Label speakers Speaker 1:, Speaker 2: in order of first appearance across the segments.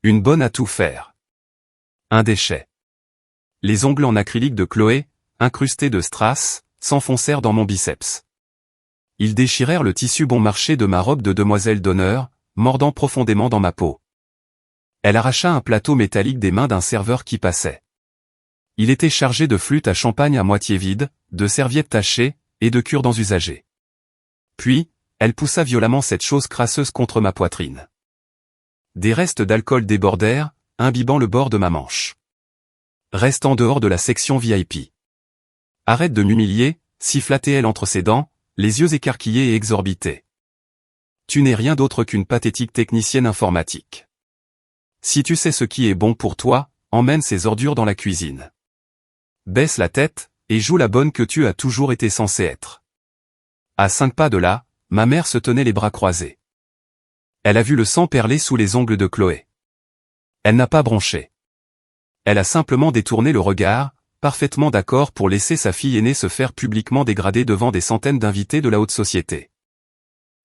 Speaker 1: Une bonne à tout faire. Un déchet. Les ongles en acrylique de Chloé, incrustés de strass, s'enfoncèrent dans mon biceps. Ils déchirèrent le tissu bon marché de ma robe de demoiselle d'honneur, mordant profondément dans ma peau. Elle arracha un plateau métallique des mains d'un serveur qui passait. Il était chargé de flûtes à champagne à moitié vides, de serviettes tachées, et de cure-dents usagées. Puis, elle poussa violemment cette chose crasseuse contre ma poitrine. Des restes d'alcool débordèrent, imbibant le bord de ma manche. Reste en dehors de la section VIP. Arrête de m'humilier, siffla-t-elle entre ses dents, les yeux écarquillés et exorbités. Tu n'es rien d'autre qu'une pathétique technicienne informatique. Si tu sais ce qui est bon pour toi, emmène ces ordures dans la cuisine. Baisse la tête, et joue la bonne que tu as toujours été censée être. À 5 pas de là, ma mère se tenait les bras croisés. Elle a vu le sang perler sous les ongles de Chloé. Elle n'a pas bronché. Elle a simplement détourné le regard, parfaitement d'accord pour laisser sa fille aînée se faire publiquement dégrader devant des centaines d'invités de la haute société.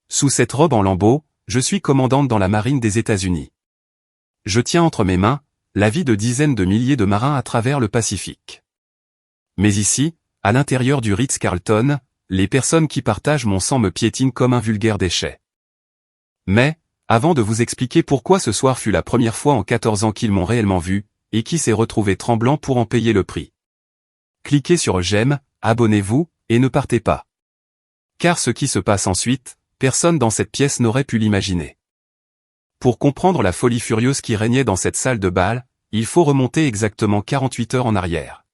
Speaker 1: Sous cette robe en lambeaux, je suis commandante dans la marine des États-Unis. Je tiens entre mes mains la vie de dizaines de milliers de marins à travers le Pacifique. Mais ici, à l'intérieur du Ritz-Carlton, les personnes qui partagent mon sang me piétinent comme un vulgaire déchet. Mais, avant de vous expliquer pourquoi ce soir fut la première fois en 14 ans qu'ils m'ont réellement vu, et qui s'est retrouvé tremblant pour en payer le prix. Cliquez sur j'aime, abonnez-vous, et ne partez pas. Car ce qui se passe ensuite, personne dans cette pièce n'aurait pu l'imaginer. Pour comprendre la folie furieuse qui régnait dans cette salle de bal, il faut remonter exactement 48 heures en arrière.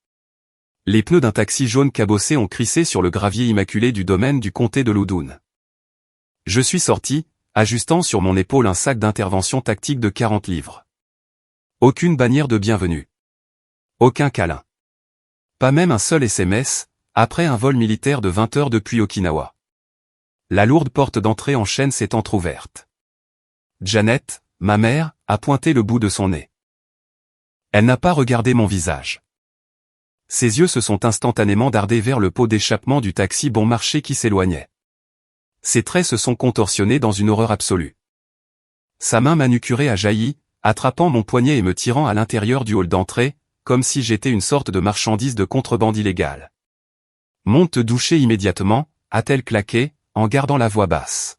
Speaker 1: Les pneus d'un taxi jaune cabossé ont crissé sur le gravier immaculé du domaine du comté de Loudoun. Je suis sorti, ajustant sur mon épaule un sac d'intervention tactique de 40 livres. Aucune bannière de bienvenue. Aucun câlin. Pas même un seul SMS, après un vol militaire de 20 heures depuis Okinawa. La lourde porte d'entrée en chêne s'est entr'ouverte. Janet, ma mère, a pointé le bout de son nez. Elle n'a pas regardé mon visage. Ses yeux se sont instantanément dardés vers le pot d'échappement du taxi bon marché qui s'éloignait. Ses traits se sont contorsionnés dans une horreur absolue. Sa main manucurée a jailli, attrapant mon poignet et me tirant à l'intérieur du hall d'entrée, comme si j'étais une sorte de marchandise de contrebande illégale. Monte te doucher immédiatement, a-t-elle claqué, en gardant la voix basse.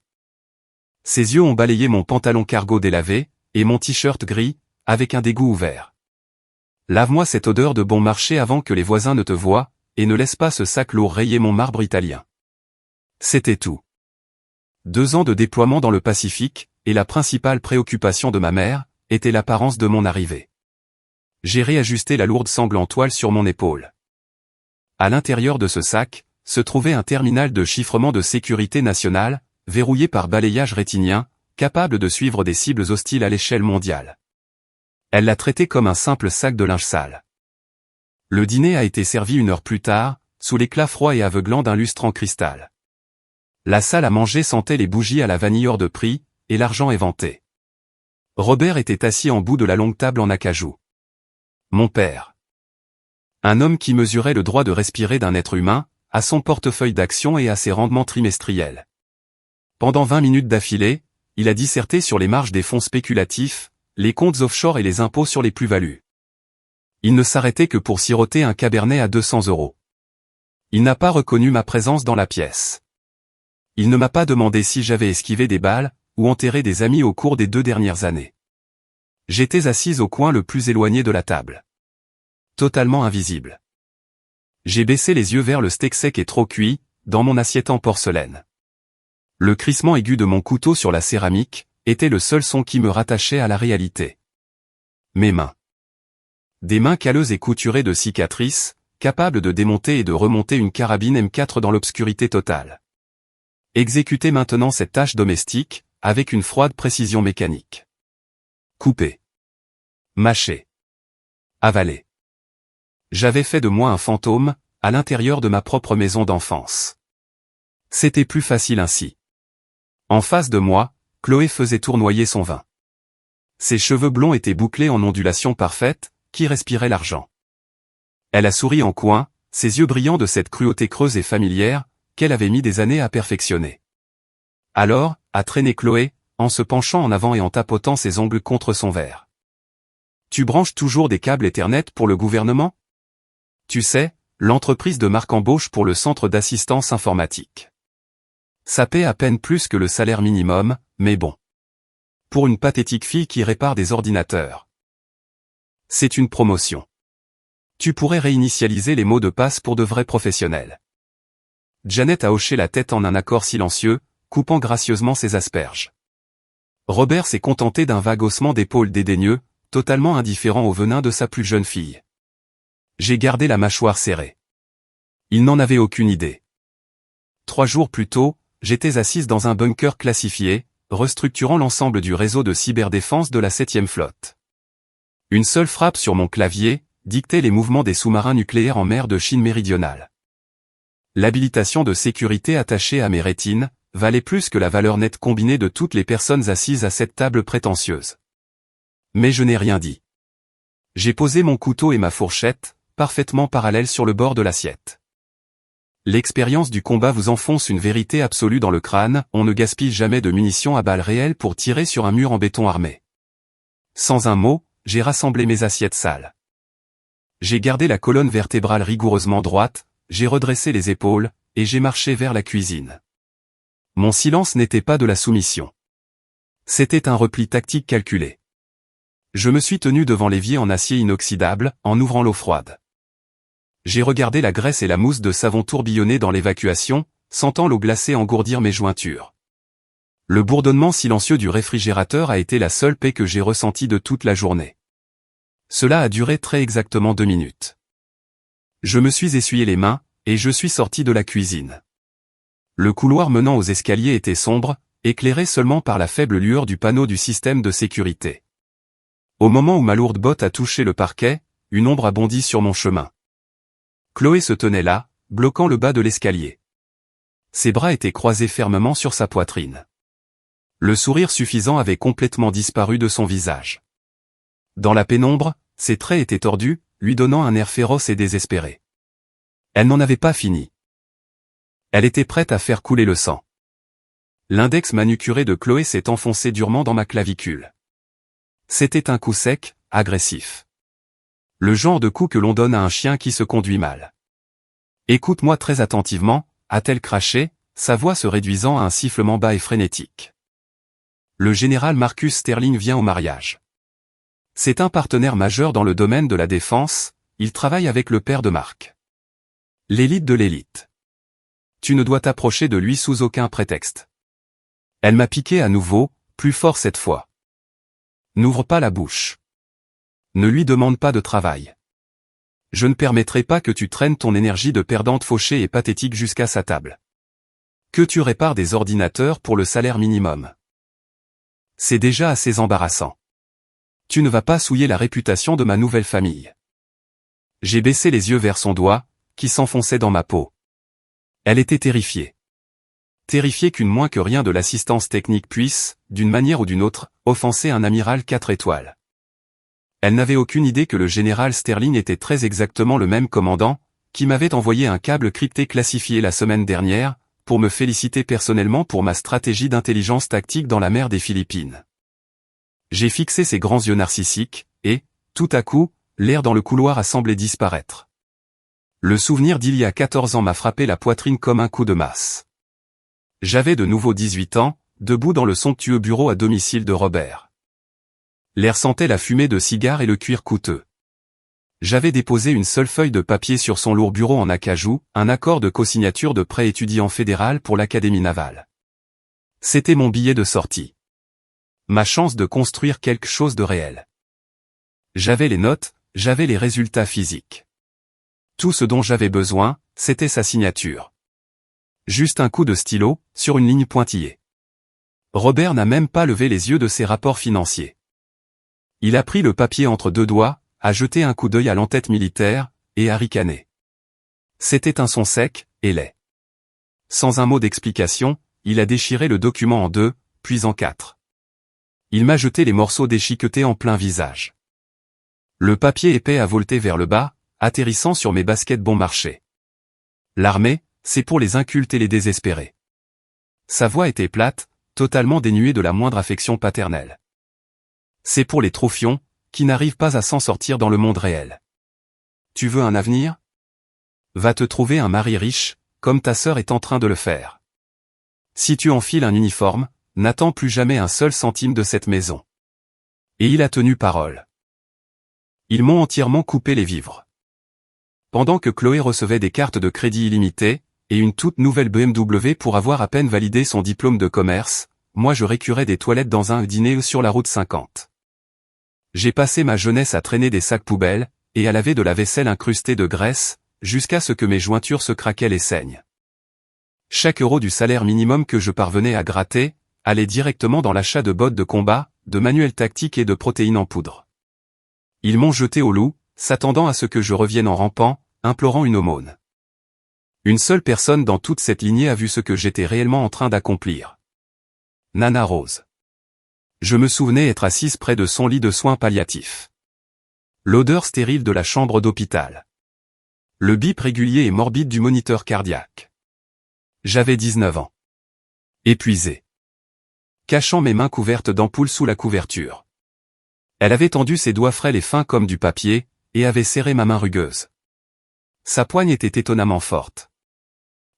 Speaker 1: Ses yeux ont balayé mon pantalon cargo délavé, et mon t-shirt gris, avec un dégoût ouvert. Lave-moi cette odeur de bon marché avant que les voisins ne te voient, et ne laisse pas ce sac lourd rayer mon marbre italien. C'était tout. 2 ans de déploiement dans le Pacifique, et la principale préoccupation de ma mère, était l'apparence de mon arrivée. J'ai réajusté la lourde sangle en toile sur mon épaule. À l'intérieur de ce sac, se trouvait un terminal de chiffrement de sécurité nationale, verrouillé par balayage rétinien, capable de suivre des cibles hostiles à l'échelle mondiale. Elle l'a traité comme un simple sac de linge sale. Le dîner a été servi 1 heure plus tard, sous l'éclat froid et aveuglant d'un lustre en cristal. La salle à manger sentait les bougies à la vanille hors de prix, et l'argent éventé. Robert était assis en bout de la longue table en acajou. Mon père. Un homme qui mesurait le droit de respirer d'un être humain, à son portefeuille d'actions et à ses rendements trimestriels. Pendant 20 minutes d'affilée, il a disserté sur les marges des fonds spéculatifs, les comptes offshore et les impôts sur les plus-values. Il ne s'arrêtait que pour siroter un cabernet à 200 €. Il n'a pas reconnu ma présence dans la pièce. Il ne m'a pas demandé si j'avais esquivé des balles, ou enterré des amis au cours des 2 dernières années. J'étais assise au coin le plus éloigné de la table. Totalement invisible. J'ai baissé les yeux vers le steak sec et trop cuit, dans mon assiette en porcelaine. Le crissement aigu de mon couteau sur la céramique, était le seul son qui me rattachait à la réalité. Mes mains. Des mains calleuses et couturées de cicatrices, capables de démonter et de remonter une carabine M4 dans l'obscurité totale. Exécutez maintenant cette tâche domestique, avec une froide précision mécanique. Couper. Mâcher. Avaler. J'avais fait de moi un fantôme, à l'intérieur de ma propre maison d'enfance. C'était plus facile ainsi. En face de moi, Chloé faisait tournoyer son vin. Ses cheveux blonds étaient bouclés en ondulations parfaites, qui respiraient l'argent. Elle a souri en coin, ses yeux brillants de cette cruauté creuse et familière, qu'elle avait mis des années à perfectionner. Alors, a traîné Chloé, en se penchant en avant et en tapotant ses ongles contre son verre. Tu branches toujours des câbles Ethernet pour le gouvernement? Tu sais, l'entreprise de Marc embauche pour le centre d'assistance informatique. Ça paie à peine plus que le salaire minimum, mais bon. Pour une pathétique fille qui répare des ordinateurs. C'est une promotion. Tu pourrais réinitialiser les mots de passe pour de vrais professionnels. Janet a hoché la tête en un accord silencieux, coupant gracieusement ses asperges. Robert s'est contenté d'un vague haussement d'épaules dédaigneux, totalement indifférent au venin de sa plus jeune fille. J'ai gardé la mâchoire serrée. Il n'en avait aucune idée. 3 jours plus tôt, j'étais assise dans un bunker classifié, restructurant l'ensemble du réseau de cyberdéfense de la 7e flotte. Une seule frappe sur mon clavier dictait les mouvements des sous-marins nucléaires en mer de Chine méridionale. L'habilitation de sécurité attachée à mes rétines valait plus que la valeur nette combinée de toutes les personnes assises à cette table prétentieuse. Mais je n'ai rien dit. J'ai posé mon couteau et ma fourchette, parfaitement parallèles sur le bord de l'assiette. L'expérience du combat vous enfonce une vérité absolue dans le crâne, on ne gaspille jamais de munitions à balles réelles pour tirer sur un mur en béton armé. Sans un mot, j'ai rassemblé mes assiettes sales. J'ai gardé la colonne vertébrale rigoureusement droite, j'ai redressé les épaules, et j'ai marché vers la cuisine. Mon silence n'était pas de la soumission. C'était un repli tactique calculé. Je me suis tenu devant l'évier en acier inoxydable, en ouvrant l'eau froide. J'ai regardé la graisse et la mousse de savon tourbillonner dans l'évacuation, sentant l'eau glacée engourdir mes jointures. Le bourdonnement silencieux du réfrigérateur a été la seule paix que j'ai ressentie de toute la journée. Cela a duré très exactement 2 minutes. Je me suis essuyé les mains, et je suis sorti de la cuisine. Le couloir menant aux escaliers était sombre, éclairé seulement par la faible lueur du panneau du système de sécurité. Au moment où ma lourde botte a touché le parquet, une ombre a bondi sur mon chemin. Chloé se tenait là, bloquant le bas de l'escalier. Ses bras étaient croisés fermement sur sa poitrine. Le sourire suffisant avait complètement disparu de son visage. Dans la pénombre, ses traits étaient tordus, lui donnant un air féroce et désespéré. Elle n'en avait pas fini. Elle était prête à faire couler le sang. L'index manucuré de Chloé s'est enfoncé durement dans ma clavicule. C'était un coup sec, agressif. Le genre de coup que l'on donne à un chien qui se conduit mal. « Écoute-moi très attentivement », a-t-elle craché, sa voix se réduisant à un sifflement bas et frénétique. Le général Marcus Sterling vient au mariage. C'est un partenaire majeur dans le domaine de la défense, il travaille avec le père de Marc. L'élite de l'élite. Tu ne dois t'approcher de lui sous aucun prétexte. Elle m'a piqué à nouveau, plus fort cette fois. N'ouvre pas la bouche. Ne lui demande pas de travail. Je ne permettrai pas que tu traînes ton énergie de perdante fauchée et pathétique jusqu'à sa table. Que tu répares des ordinateurs pour le salaire minimum. C'est déjà assez embarrassant. Tu ne vas pas souiller la réputation de ma nouvelle famille. J'ai baissé les yeux vers son doigt, qui s'enfonçait dans ma peau. Elle était terrifiée. Terrifiée qu'une moins que rien de l'assistance technique puisse, d'une manière ou d'une autre, offenser un amiral 4 étoiles. Elle n'avait aucune idée que le général Sterling était très exactement le même commandant, qui m'avait envoyé un câble crypté classifié la semaine dernière, pour me féliciter personnellement pour ma stratégie d'intelligence tactique dans la mer des Philippines. J'ai fixé ses grands yeux narcissiques, et, tout à coup, l'air dans le couloir a semblé disparaître. Le souvenir d'il y a 14 ans m'a frappé la poitrine comme un coup de masse. J'avais de nouveau 18 ans, debout dans le somptueux bureau à domicile de Robert. L'air sentait la fumée de cigares et le cuir coûteux. J'avais déposé une seule feuille de papier sur son lourd bureau en acajou, un accord de cosignature de prêt étudiant fédéral pour l'Académie navale. C'était mon billet de sortie. Ma chance de construire quelque chose de réel. J'avais les notes, j'avais les résultats physiques. Tout ce dont j'avais besoin, c'était sa signature. Juste un coup de stylo, sur une ligne pointillée. Robert n'a même pas levé les yeux de ses rapports financiers. Il a pris le papier entre 2 doigts, a jeté un coup d'œil à l'entête militaire, et a ricané. C'était un son sec, et laid. Sans un mot d'explication, il a déchiré le document en 2, puis en 4. Il m'a jeté les morceaux déchiquetés en plein visage. Le papier épais a volté vers le bas, atterrissant sur mes baskets bon marché. L'armée, c'est pour les incultes et les désespérés. Sa voix était plate, totalement dénuée de la moindre affection paternelle. C'est pour les trophions, qui n'arrive pas à s'en sortir dans le monde réel. Tu veux un avenir? Va te trouver un mari riche, comme ta sœur est en train de le faire. Si tu enfiles un uniforme, n'attends plus jamais un seul centime de cette maison. Et il a tenu parole. Ils m'ont entièrement coupé les vivres. Pendant que Chloé recevait des cartes de crédit illimitées, et une toute nouvelle BMW pour avoir à peine validé son diplôme de commerce, moi je récurais des toilettes dans un dîner sur la route 50. J'ai passé ma jeunesse à traîner des sacs poubelles, et à laver de la vaisselle incrustée de graisse, jusqu'à ce que mes jointures se craquaient les saignent. Chaque euro du salaire minimum que je parvenais à gratter, allait directement dans l'achat de bottes de combat, de manuels tactiques et de protéines en poudre. Ils m'ont jeté au loup, s'attendant à ce que je revienne en rampant, implorant une aumône. Une seule personne dans toute cette lignée a vu ce que j'étais réellement en train d'accomplir. Nana Rose. Je me souvenais être assise près de son lit de soins palliatifs. L'odeur stérile de la chambre d'hôpital. Le bip régulier et morbide du moniteur cardiaque. J'avais 19 ans. Épuisé. Cachant mes mains couvertes d'ampoules sous la couverture. Elle avait tendu ses doigts frêles et fins comme du papier, et avait serré ma main rugueuse. Sa poigne était étonnamment forte.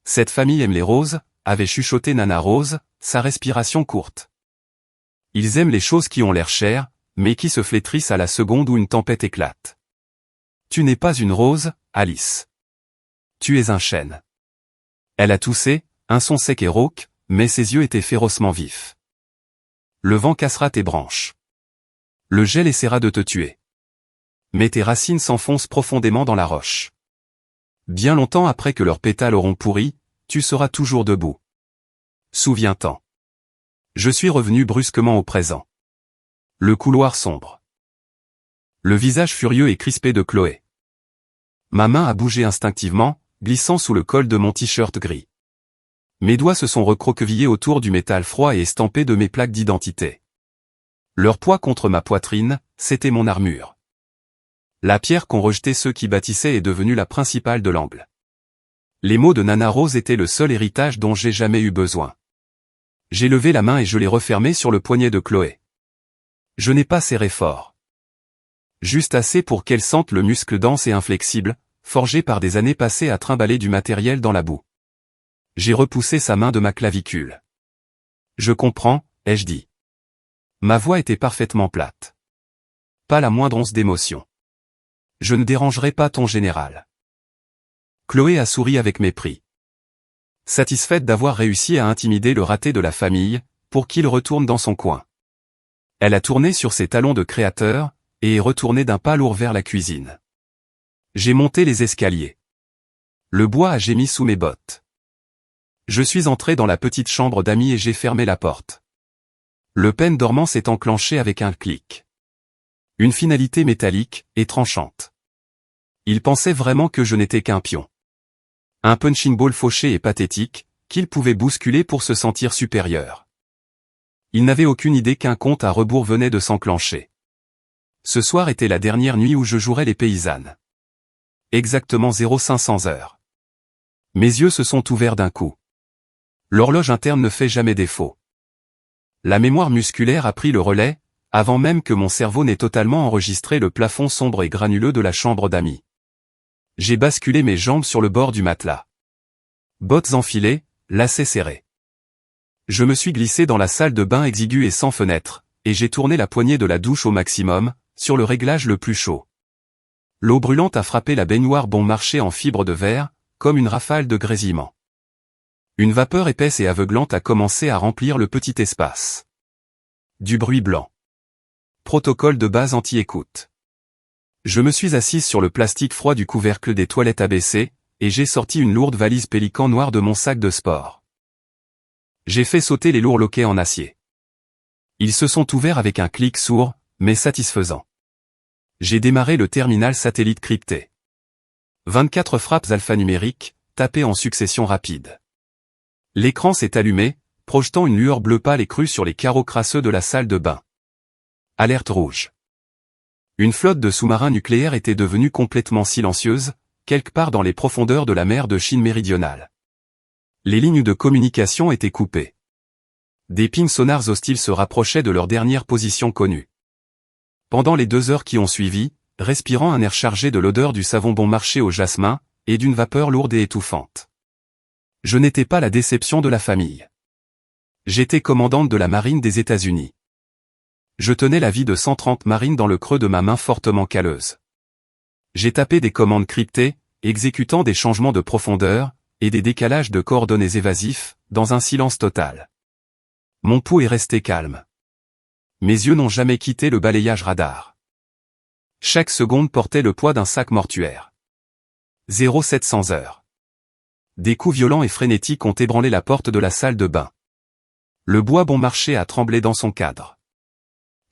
Speaker 1: Cette famille aime les roses, avait chuchoté Nana Rose, sa respiration courte. Ils aiment les choses qui ont l'air chères, mais qui se flétrissent à la seconde où une tempête éclate. Tu n'es pas une rose, Alice. Tu es un chêne. Elle a toussé, un son sec et rauque, mais ses yeux étaient férocement vifs. Le vent cassera tes branches. Le gel essaiera de te tuer. Mais tes racines s'enfoncent profondément dans la roche. Bien longtemps après que leurs pétales auront pourri, tu seras toujours debout. Souviens-t'en. Je suis revenu brusquement au présent. Le couloir sombre. Le visage furieux et crispé de Chloé. Ma main a bougé instinctivement, glissant sous le col de mon t-shirt gris. Mes doigts se sont recroquevillés autour du métal froid et estampé de mes plaques d'identité. Leur poids contre ma poitrine, c'était mon armure. La pierre qu'ont rejetée ceux qui bâtissaient est devenue la principale de l'angle. Les mots de Nana Rose étaient le seul héritage dont j'ai jamais eu besoin. J'ai levé la main et je l'ai refermée sur le poignet de Chloé. Je n'ai pas serré fort. Juste assez pour qu'elle sente le muscle dense et inflexible, forgé par des années passées à trimballer du matériel dans la boue. J'ai repoussé sa main de ma clavicule. Je comprends, ai-je dit. Ma voix était parfaitement plate. Pas la moindre once d'émotion. Je ne dérangerai pas ton général. Chloé a souri avec mépris. Satisfaite d'avoir réussi à intimider le raté de la famille, pour qu'il retourne dans son coin. Elle a tourné sur ses talons de créateur, et est retournée d'un pas lourd vers la cuisine. J'ai monté les escaliers. Le bois a gémi sous mes bottes. Je suis entré dans la petite chambre d'amis et j'ai fermé la porte. Le peine dormant s'est enclenché avec un clic. Une finalité métallique, et tranchante. Il pensait vraiment que je n'étais qu'un pion. Un punching ball fauché et pathétique, qu'il pouvait bousculer pour se sentir supérieur. Il n'avait aucune idée qu'un compte à rebours venait de s'enclencher. Ce soir était la dernière nuit où je jouerais les paysannes. Exactement 0500 heures. Mes yeux se sont ouverts d'un coup. L'horloge interne ne fait jamais défaut. La mémoire musculaire a pris le relais, avant même que mon cerveau n'ait totalement enregistré le plafond sombre et granuleux de la chambre d'amis. J'ai basculé mes jambes sur le bord du matelas. Bottes enfilées, lacets serrés. Je me suis glissé dans la salle de bain exiguë et sans fenêtre, et j'ai tourné la poignée de la douche au maximum, sur le réglage le plus chaud. L'eau brûlante a frappé la baignoire bon marché en fibre de verre, comme une rafale de grésillement. Une vapeur épaisse et aveuglante a commencé à remplir le petit espace. Du bruit blanc. Protocole de base anti-écoute. Je me suis assise sur le plastique froid du couvercle des toilettes abaissé, et j'ai sorti une lourde valise pélican noire de mon sac de sport. J'ai fait sauter les lourds loquets en acier. Ils se sont ouverts avec un clic sourd, mais satisfaisant. J'ai démarré le terminal satellite crypté. 24 frappes alphanumériques, tapées en succession rapide. L'écran s'est allumé, projetant une lueur bleu pâle et crue sur les carreaux crasseux de la salle de bain. Alerte rouge. Une flotte de sous-marins nucléaires était devenue complètement silencieuse, quelque part dans les profondeurs de la mer de Chine méridionale. Les lignes de communication étaient coupées. Des pings sonars hostiles se rapprochaient de leur dernière position connue. Pendant les 2 heures qui ont suivi, respirant un air chargé de l'odeur du savon bon marché au jasmin, et d'une vapeur lourde et étouffante. Je n'étais pas la déception de la famille. J'étais commandante de la marine des États-Unis. Je tenais la vie de 130 marines dans le creux de ma main fortement calleuse. J'ai tapé des commandes cryptées, exécutant des changements de profondeur, et des décalages de coordonnées évasifs, dans un silence total. Mon pouls est resté calme. Mes yeux n'ont jamais quitté le balayage radar. Chaque seconde portait le poids d'un sac mortuaire. 0700 heures. Des coups violents et frénétiques ont ébranlé la porte de la salle de bain. Le bois bon marché a tremblé dans son cadre.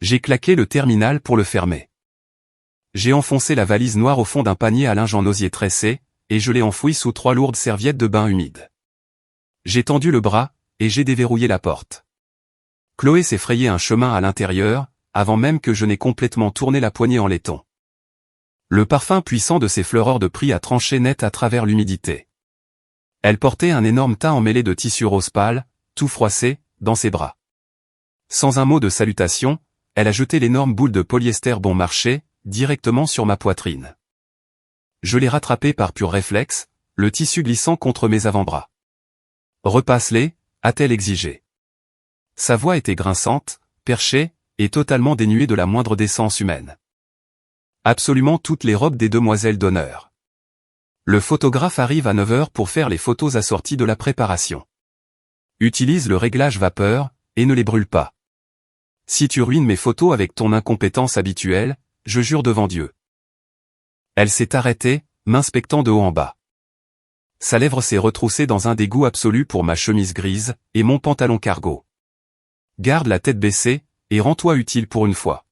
Speaker 1: J'ai claqué le terminal pour le fermer. J'ai enfoncé la valise noire au fond d'un panier à linge en osier tressé, et je l'ai enfouie sous 3 lourdes serviettes de bain humides. J'ai tendu le bras, et j'ai déverrouillé la porte. Chloé s'est frayé un chemin à l'intérieur, avant même que je n'ai complètement tourné la poignée en laiton. Le parfum puissant de ses fleureurs de prix a tranché net à travers l'humidité. Elle portait un énorme tas emmêlé de tissu rose pâle, tout froissé, dans ses bras. Sans un mot de salutation, elle a jeté l'énorme boule de polyester bon marché, directement sur ma poitrine. Je l'ai rattrapé par pur réflexe, le tissu glissant contre mes avant-bras. « Repasse-les » a-t-elle exigé. Sa voix était grinçante, perchée, et totalement dénuée de la moindre décence humaine. Absolument toutes les robes des demoiselles d'honneur. Le photographe arrive à 9 heures pour faire les photos assorties de la préparation. Utilise le réglage vapeur, et ne les brûle pas. Si tu ruines mes photos avec ton incompétence habituelle, je jure devant Dieu. Elle s'est arrêtée, m'inspectant de haut en bas. Sa lèvre s'est retroussée dans un dégoût absolu pour ma chemise grise, et mon pantalon cargo. Garde la tête baissée, et rends-toi utile pour une fois.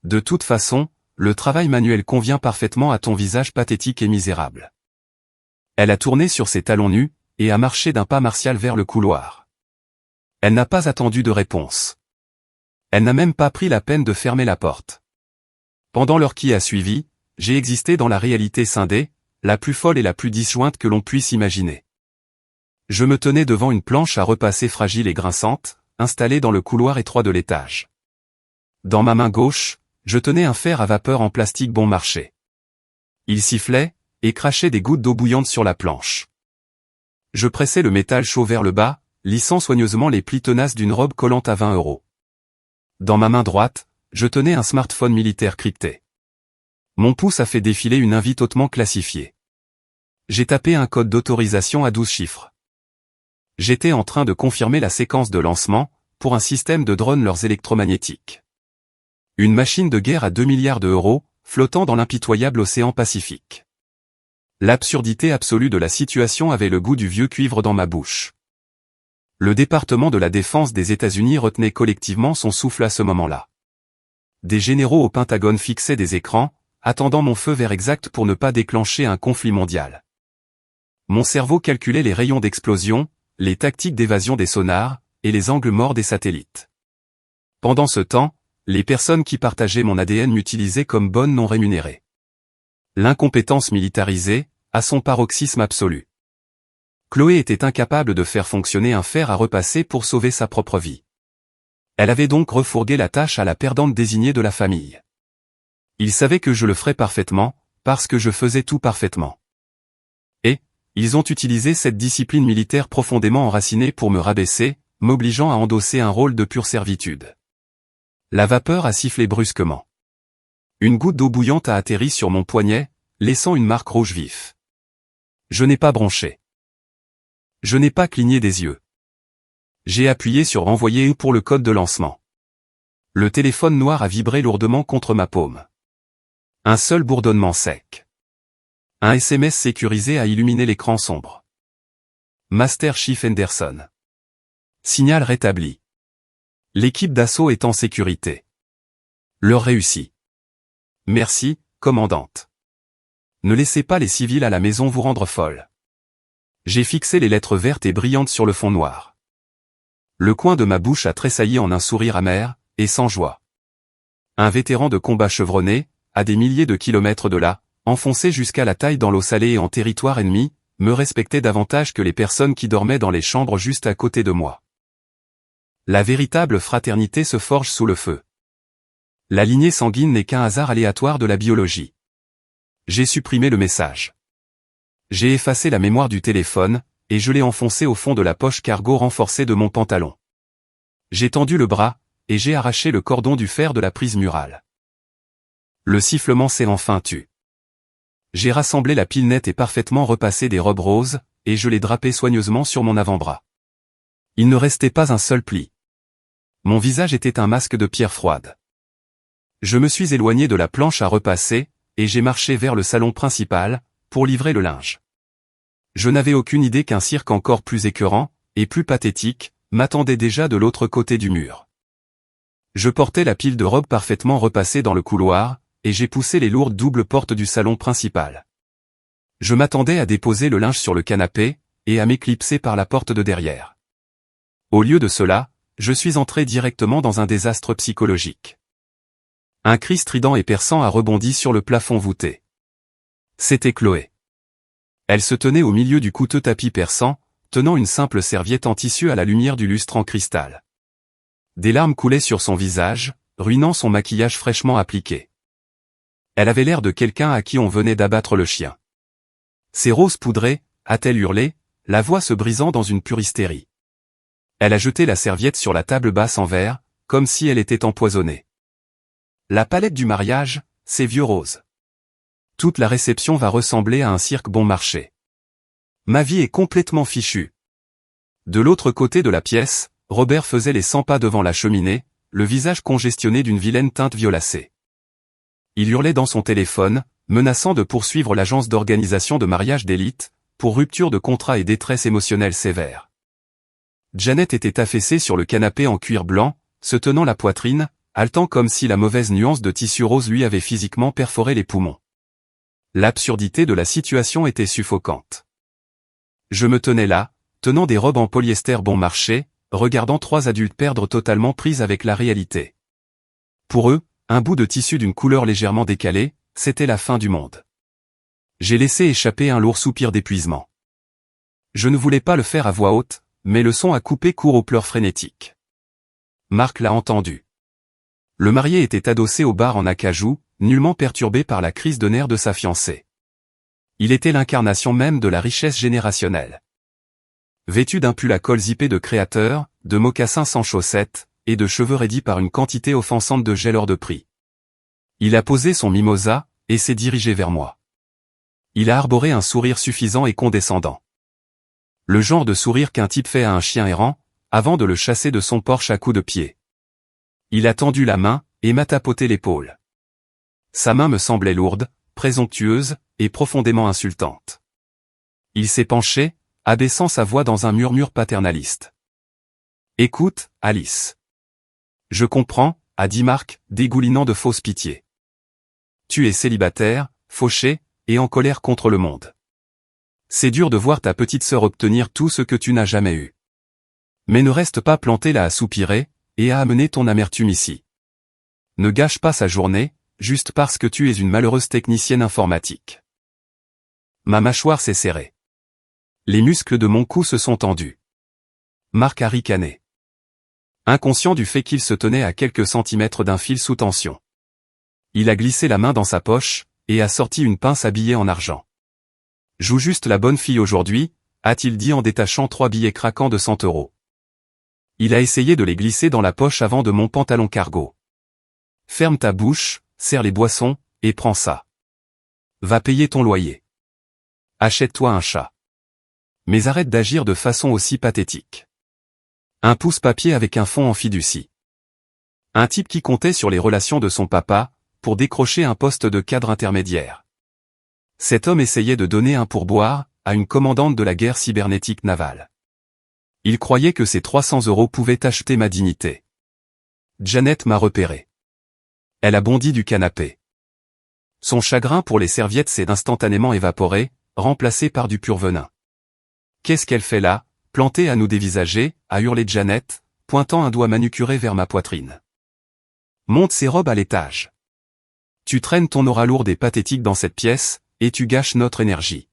Speaker 1: De toute façon, le travail manuel convient parfaitement à ton visage pathétique et misérable. Elle a tourné sur ses talons nus, et a marché d'un pas martial vers le couloir. Elle n'a pas attendu de réponse. Elle n'a même pas pris la peine de fermer la porte. Pendant l'heure qui a suivi, j'ai existé dans la réalité scindée, la plus folle et la plus disjointe que l'on puisse imaginer. Je me tenais devant une planche à repasser fragile et grinçante, installée dans le couloir étroit de l'étage. Dans ma main gauche, je tenais un fer à vapeur en plastique bon marché. Il sifflait, et crachait des gouttes d'eau bouillante sur la planche. Je pressais le métal chaud vers le bas, lissant soigneusement les plis tenaces d'une robe collante à 20 €. Dans ma main droite, je tenais un smartphone militaire crypté. Mon pouce a fait défiler une invite hautement classifiée. J'ai tapé un code d'autorisation à 12 chiffres. J'étais en train de confirmer la séquence de lancement, pour un système de drones leurs électromagnétiques. Une machine de guerre à 2 milliards d'euros, flottant dans l'impitoyable océan Pacifique. L'absurdité absolue de la situation avait le goût du vieux cuivre dans ma bouche. Le département de la défense des États-Unis retenait collectivement son souffle à ce moment-là. Des généraux au Pentagone fixaient des écrans, attendant mon feu vert exact pour ne pas déclencher un conflit mondial. Mon cerveau calculait les rayons d'explosion, les tactiques d'évasion des sonars, et les angles morts des satellites. Pendant ce temps, les personnes qui partageaient mon ADN m'utilisaient comme bonne non rémunérée. L'incompétence militarisée, à son paroxysme absolu. Chloé était incapable de faire fonctionner un fer à repasser pour sauver sa propre vie. Elle avait donc refourgué la tâche à la perdante désignée de la famille. Ils savaient que je le ferais parfaitement, parce que je faisais tout parfaitement. Et, ils ont utilisé cette discipline militaire profondément enracinée pour me rabaisser, m'obligeant à endosser un rôle de pure servitude. La vapeur a sifflé brusquement. Une goutte d'eau bouillante a atterri sur mon poignet, laissant une marque rouge vif. Je n'ai pas bronché. Je n'ai pas cligné des yeux. J'ai appuyé sur renvoyer pour le code de lancement. Le téléphone noir a vibré lourdement contre ma paume. Un seul bourdonnement sec. Un SMS sécurisé a illuminé l'écran sombre. Master Chief Henderson. Signal rétabli. L'équipe d'assaut est en sécurité. L'heure réussie. Merci, commandante. Ne laissez pas les civils à la maison vous rendre folle. J'ai fixé les lettres vertes et brillantes sur le fond noir. Le coin de ma bouche a tressailli en un sourire amer, et sans joie. Un vétéran de combat chevronné, à des milliers de kilomètres de là, enfoncé jusqu'à la taille dans l'eau salée et en territoire ennemi, me respectait davantage que les personnes qui dormaient dans les chambres juste à côté de moi. La véritable fraternité se forge sous le feu. La lignée sanguine n'est qu'un hasard aléatoire de la biologie. J'ai supprimé le message. J'ai effacé la mémoire du téléphone, et je l'ai enfoncé au fond de la poche cargo renforcée de mon pantalon. J'ai tendu le bras, et j'ai arraché le cordon du fer de la prise murale. Le sifflement s'est enfin tu. J'ai rassemblé la pile nette et parfaitement repassé des robes roses, et je l'ai drapée soigneusement sur mon avant-bras. Il ne restait pas un seul pli. Mon visage était un masque de pierre froide. Je me suis éloigné de la planche à repasser, et j'ai marché vers le salon principal, pour livrer le linge. Je n'avais aucune idée qu'un cirque encore plus écœurant, et plus pathétique, m'attendait déjà de l'autre côté du mur. Je portais la pile de robes parfaitement repassée dans le couloir, et j'ai poussé les lourdes doubles portes du salon principal. Je m'attendais à déposer le linge sur le canapé, et à m'éclipser par la porte de derrière. Au lieu de cela, je suis entré directement dans un désastre psychologique. Un cri strident et perçant a rebondi sur le plafond voûté. C'était Chloé. Elle se tenait au milieu du coûteux tapis perçant, tenant une simple serviette en tissu à la lumière du lustre en cristal. Des larmes coulaient sur son visage, ruinant son maquillage fraîchement appliqué. Elle avait l'air de quelqu'un à qui on venait d'abattre le chien. Ces roses poudrées, a-t-elle hurlé, la voix se brisant dans une pure hystérie. Elle a jeté la serviette sur la table basse en verre, comme si elle était empoisonnée. La palette du mariage, c'est vieux rose. Toute la réception va ressembler à un cirque bon marché. Ma vie est complètement fichue. De l'autre côté de la pièce, Robert faisait les 100 pas devant la cheminée, le visage congestionné d'une vilaine teinte violacée. Il hurlait dans son téléphone, menaçant de poursuivre l'agence d'organisation de mariage d'élite, pour rupture de contrat et détresse émotionnelle sévère. Janet était affaissée sur le canapé en cuir blanc, se tenant la poitrine, haletant comme si la mauvaise nuance de tissu rose lui avait physiquement perforé les poumons. L'absurdité de la situation était suffocante. Je me tenais là, tenant des robes en polyester bon marché, regardant trois adultes perdre totalement prise avec la réalité. Pour eux, un bout de tissu d'une couleur légèrement décalée, c'était la fin du monde. J'ai laissé échapper un lourd soupir d'épuisement. Je ne voulais pas le faire à voix haute, mais le son a coupé court aux pleurs frénétiques. Marc l'a entendu. Le marié était adossé au bar en acajou, nullement perturbé par la crise de nerfs de sa fiancée. Il était l'incarnation même de la richesse générationnelle. Vêtu d'un pull à col zippé de créateur, de mocassins sans chaussettes, et de cheveux raidis par une quantité offensante de gel hors de prix. Il a posé son mimosa, et s'est dirigé vers moi. Il a arboré un sourire suffisant et condescendant. Le genre de sourire qu'un type fait à un chien errant, avant de le chasser de son porche à coups de pied. Il a tendu la main, et m'a tapoté l'épaule. Sa main me semblait lourde, présomptueuse, et profondément insultante. Il s'est penché, abaissant sa voix dans un murmure paternaliste. « Écoute, Alice. Je comprends, » a dit Marc, dégoulinant de fausse pitié. Tu es célibataire, fauché, et en colère contre le monde. C'est dur de voir ta petite sœur obtenir tout ce que tu n'as jamais eu. Mais ne reste pas planté là à soupirer, et à amener ton amertume ici. Ne gâche pas sa journée, juste parce que tu es une malheureuse technicienne informatique. Ma mâchoire s'est serrée. Les muscles de mon cou se sont tendus. Marc a ricané. Inconscient du fait qu'il se tenait à quelques centimètres d'un fil sous tension. Il a glissé la main dans sa poche, et a sorti une pince habillée en argent. « Joue juste la bonne fille aujourd'hui », a-t-il dit en détachant 3 billets craquants de 100 €. Il a essayé de les glisser dans la poche avant de mon pantalon cargo. « Ferme ta bouche, serre les boissons, et prends ça. Va payer ton loyer. Achète-toi un chat. Mais arrête d'agir de façon aussi pathétique. » Un pouce-papier avec un fond en fiducie. Un type qui comptait sur les relations de son papa, pour décrocher un poste de cadre intermédiaire. Cet homme essayait de donner un pourboire à une commandante de la guerre cybernétique navale. Il croyait que ces 300 € pouvaient acheter ma dignité. Janet m'a repéré. Elle a bondi du canapé. Son chagrin pour les serviettes s'est instantanément évaporé, remplacé par du pur venin. Qu'est-ce qu'elle fait là, plantée à nous dévisager, a hurlé Janet, pointant un doigt manucuré vers ma poitrine. Monte ces robes à l'étage. Tu traînes ton aura lourde et pathétique dans cette pièce, et tu gâches notre énergie.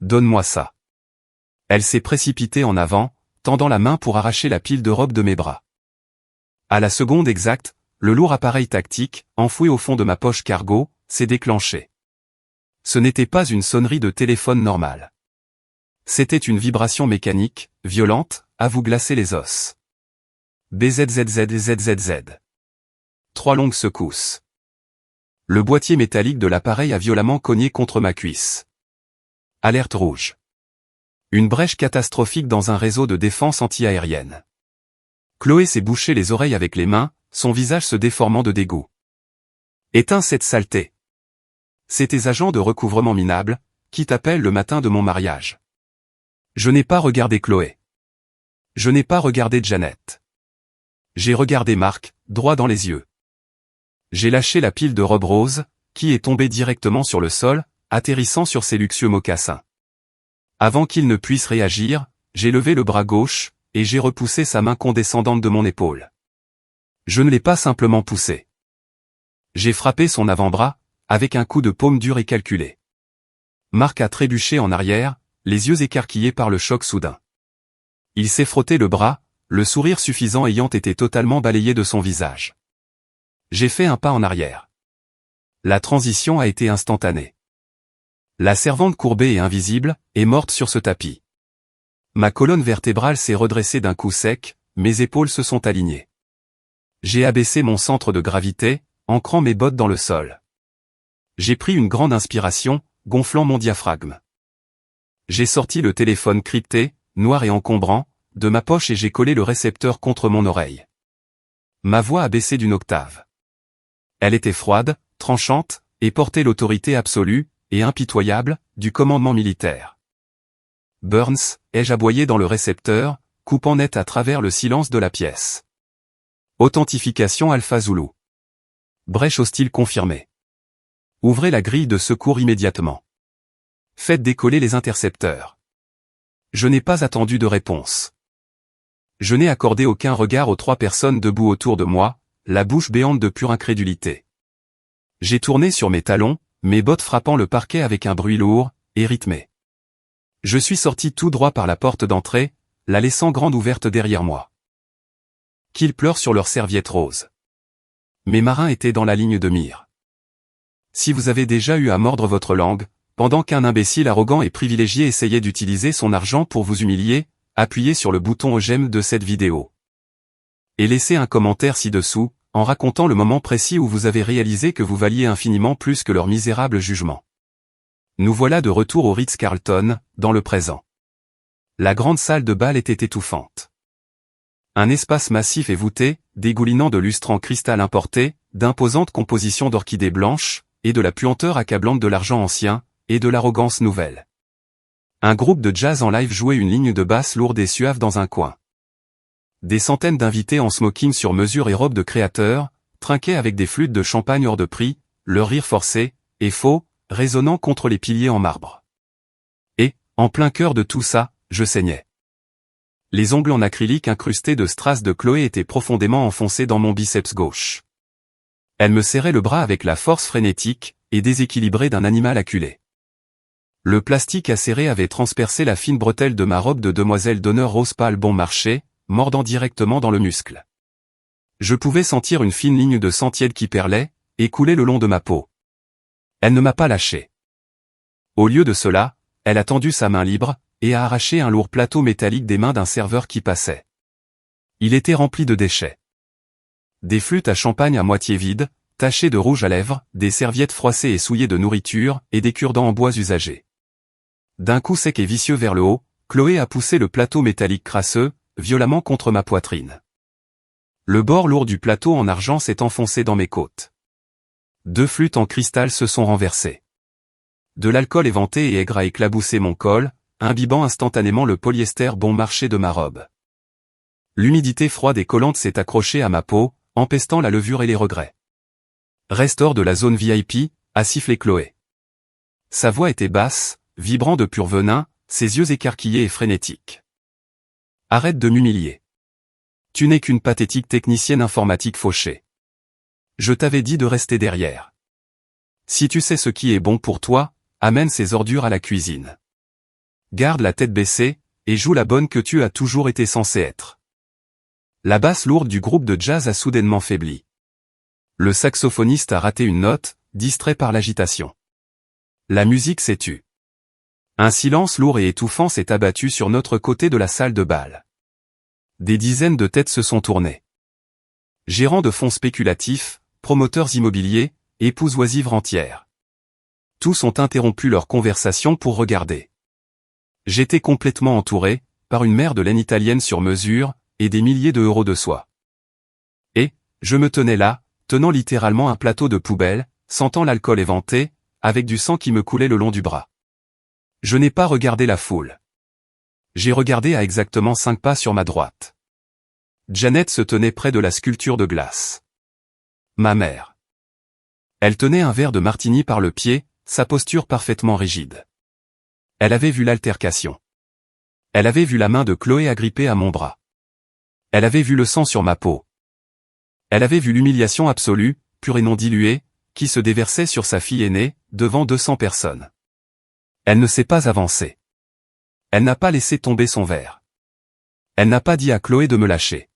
Speaker 1: Donne-moi ça. Elle s'est précipitée en avant, tendant la main pour arracher la pile de robes de mes bras. À la seconde exacte, le lourd appareil tactique, enfoui au fond de ma poche cargo, s'est déclenché. Ce n'était pas une sonnerie de téléphone normale. C'était une vibration mécanique, violente, à vous glacer les os. BZZZZZZ. 3 longues secousses. Le boîtier métallique de l'appareil a violemment cogné contre ma cuisse. Alerte rouge. Une brèche catastrophique dans un réseau de défense anti-aérienne. Chloé s'est bouché les oreilles avec les mains, son visage se déformant de dégoût. Éteins cette saleté. C'est tes agents de recouvrement minable, qui t'appellent le matin de mon mariage. Je n'ai pas regardé Chloé. Je n'ai pas regardé Janet. J'ai regardé Marc, droit dans les yeux. J'ai lâché la pile de robes roses, qui est tombée directement sur le sol, atterrissant sur ses luxueux mocassins. Avant qu'il ne puisse réagir, j'ai levé le bras gauche, et j'ai repoussé sa main condescendante de mon épaule. Je ne l'ai pas simplement poussé. J'ai frappé son avant-bras, avec un coup de paume dur et calculé. Marc a trébuché en arrière, les yeux écarquillés par le choc soudain. Il s'est frotté le bras, le sourire suffisant ayant été totalement balayé de son visage. J'ai fait un pas en arrière. La transition a été instantanée. La servante courbée et invisible, est morte sur ce tapis. Ma colonne vertébrale s'est redressée d'un coup sec, mes épaules se sont alignées. J'ai abaissé mon centre de gravité, ancrant mes bottes dans le sol. J'ai pris une grande inspiration, gonflant mon diaphragme. J'ai sorti le téléphone crypté, noir et encombrant, de ma poche et j'ai collé le récepteur contre mon oreille. Ma voix a baissé d'une octave. Elle était froide, tranchante, et portait l'autorité absolue, et impitoyable, du commandement militaire. Burns, ai-je aboyé dans le récepteur, coupant net à travers le silence de la pièce. Authentification Alpha Zulu. Brèche hostile confirmée. Ouvrez la grille de secours immédiatement. Faites décoller les intercepteurs. Je n'ai pas attendu de réponse. Je n'ai accordé aucun regard aux 3 personnes debout autour de moi, la bouche béante de pure incrédulité. J'ai tourné sur mes talons, mes bottes frappant le parquet avec un bruit lourd, et rythmé. Je suis sorti tout droit par la porte d'entrée, la laissant grande ouverte derrière moi. Qu'ils pleurent sur leurs serviettes roses. Mes marins étaient dans la ligne de mire. Si vous avez déjà eu à mordre votre langue, pendant qu'un imbécile arrogant et privilégié essayait d'utiliser son argent pour vous humilier, appuyez sur le bouton j'aime de cette vidéo. Et laissez un commentaire ci-dessous, en racontant le moment précis où vous avez réalisé que vous valiez infiniment plus que leur misérable jugement. Nous voilà de retour au Ritz-Carlton, dans le présent. La grande salle de bal était étouffante. Un espace massif et voûté, dégoulinant de lustres en cristal importé, d'imposantes compositions d'orchidées blanches, et de la puanteur accablante de l'argent ancien, et de l'arrogance nouvelle. Un groupe de jazz en live jouait une ligne de basse lourde et suave dans un coin. Des centaines d'invités en smoking sur mesure et robes de créateurs, trinquaient avec des flûtes de champagne hors de prix, leur rire forcé, et faux, résonnant contre les piliers en marbre. Et, en plein cœur de tout ça, je saignais. Les ongles en acrylique incrustés de strass de Chloé étaient profondément enfoncés dans mon biceps gauche. Elle me serrait le bras avec la force frénétique, et déséquilibrée d'un animal acculé. Le plastique acéré avait transpercé la fine bretelle de ma robe de demoiselle d'honneur rose pâle bon marché, mordant directement dans le muscle. Je pouvais sentir une fine ligne de sang tiède qui perlait, et coulait le long de ma peau. Elle ne m'a pas lâché. Au lieu de cela, elle a tendu sa main libre, et a arraché un lourd plateau métallique des mains d'un serveur qui passait. Il était rempli de déchets. Des flûtes à champagne à moitié vides, tachées de rouge à lèvres, des serviettes froissées et souillées de nourriture, et des cure-dents en bois usagés. D'un coup sec et vicieux vers le haut, Chloé a poussé le plateau métallique crasseux, violemment contre ma poitrine. Le bord lourd du plateau en argent s'est enfoncé dans mes côtes. 2 flûtes en cristal se sont renversées. De l'alcool éventé et aigre a éclaboussé mon col, imbibant instantanément le polyester bon marché de ma robe. L'humidité froide et collante s'est accrochée à ma peau, empestant la levure et les regrets. Reste hors de la zone VIP, a sifflé Chloé. Sa voix était basse, vibrant de pur venin, ses yeux écarquillés et frénétiques. Arrête de m'humilier. Tu n'es qu'une pathétique technicienne informatique fauchée. Je t'avais dit de rester derrière. Si tu sais ce qui est bon pour toi, amène ces ordures à la cuisine. Garde la tête baissée, et joue la bonne que tu as toujours été censé être. La basse lourde du groupe de jazz a soudainement faibli. Le saxophoniste a raté une note, distrait par l'agitation. La musique s'est tue. Un silence lourd et étouffant s'est abattu sur notre côté de la salle de bal. Des dizaines de têtes se sont tournées. Gérants de fonds spéculatifs, promoteurs immobiliers, épouses oisives rentières. Tous ont interrompu leur conversation pour regarder. J'étais complètement entouré, par une mer de laine italienne sur mesure, et des milliers d'euros de soie. Et, je me tenais là, tenant littéralement un plateau de poubelle, sentant l'alcool éventé, avec du sang qui me coulait le long du bras. Je n'ai pas regardé la foule. J'ai regardé à exactement 5 pas sur ma droite. Janet se tenait près de la sculpture de glace. Ma mère. Elle tenait un verre de martini par le pied, sa posture parfaitement rigide. Elle avait vu l'altercation. Elle avait vu la main de Chloé agrippée à mon bras. Elle avait vu le sang sur ma peau. Elle avait vu l'humiliation absolue, pure et non diluée, qui se déversait sur sa fille aînée, devant 200 personnes. Elle ne s'est pas avancée. Elle n'a pas laissé tomber son verre. Elle n'a pas dit à Chloé de me lâcher.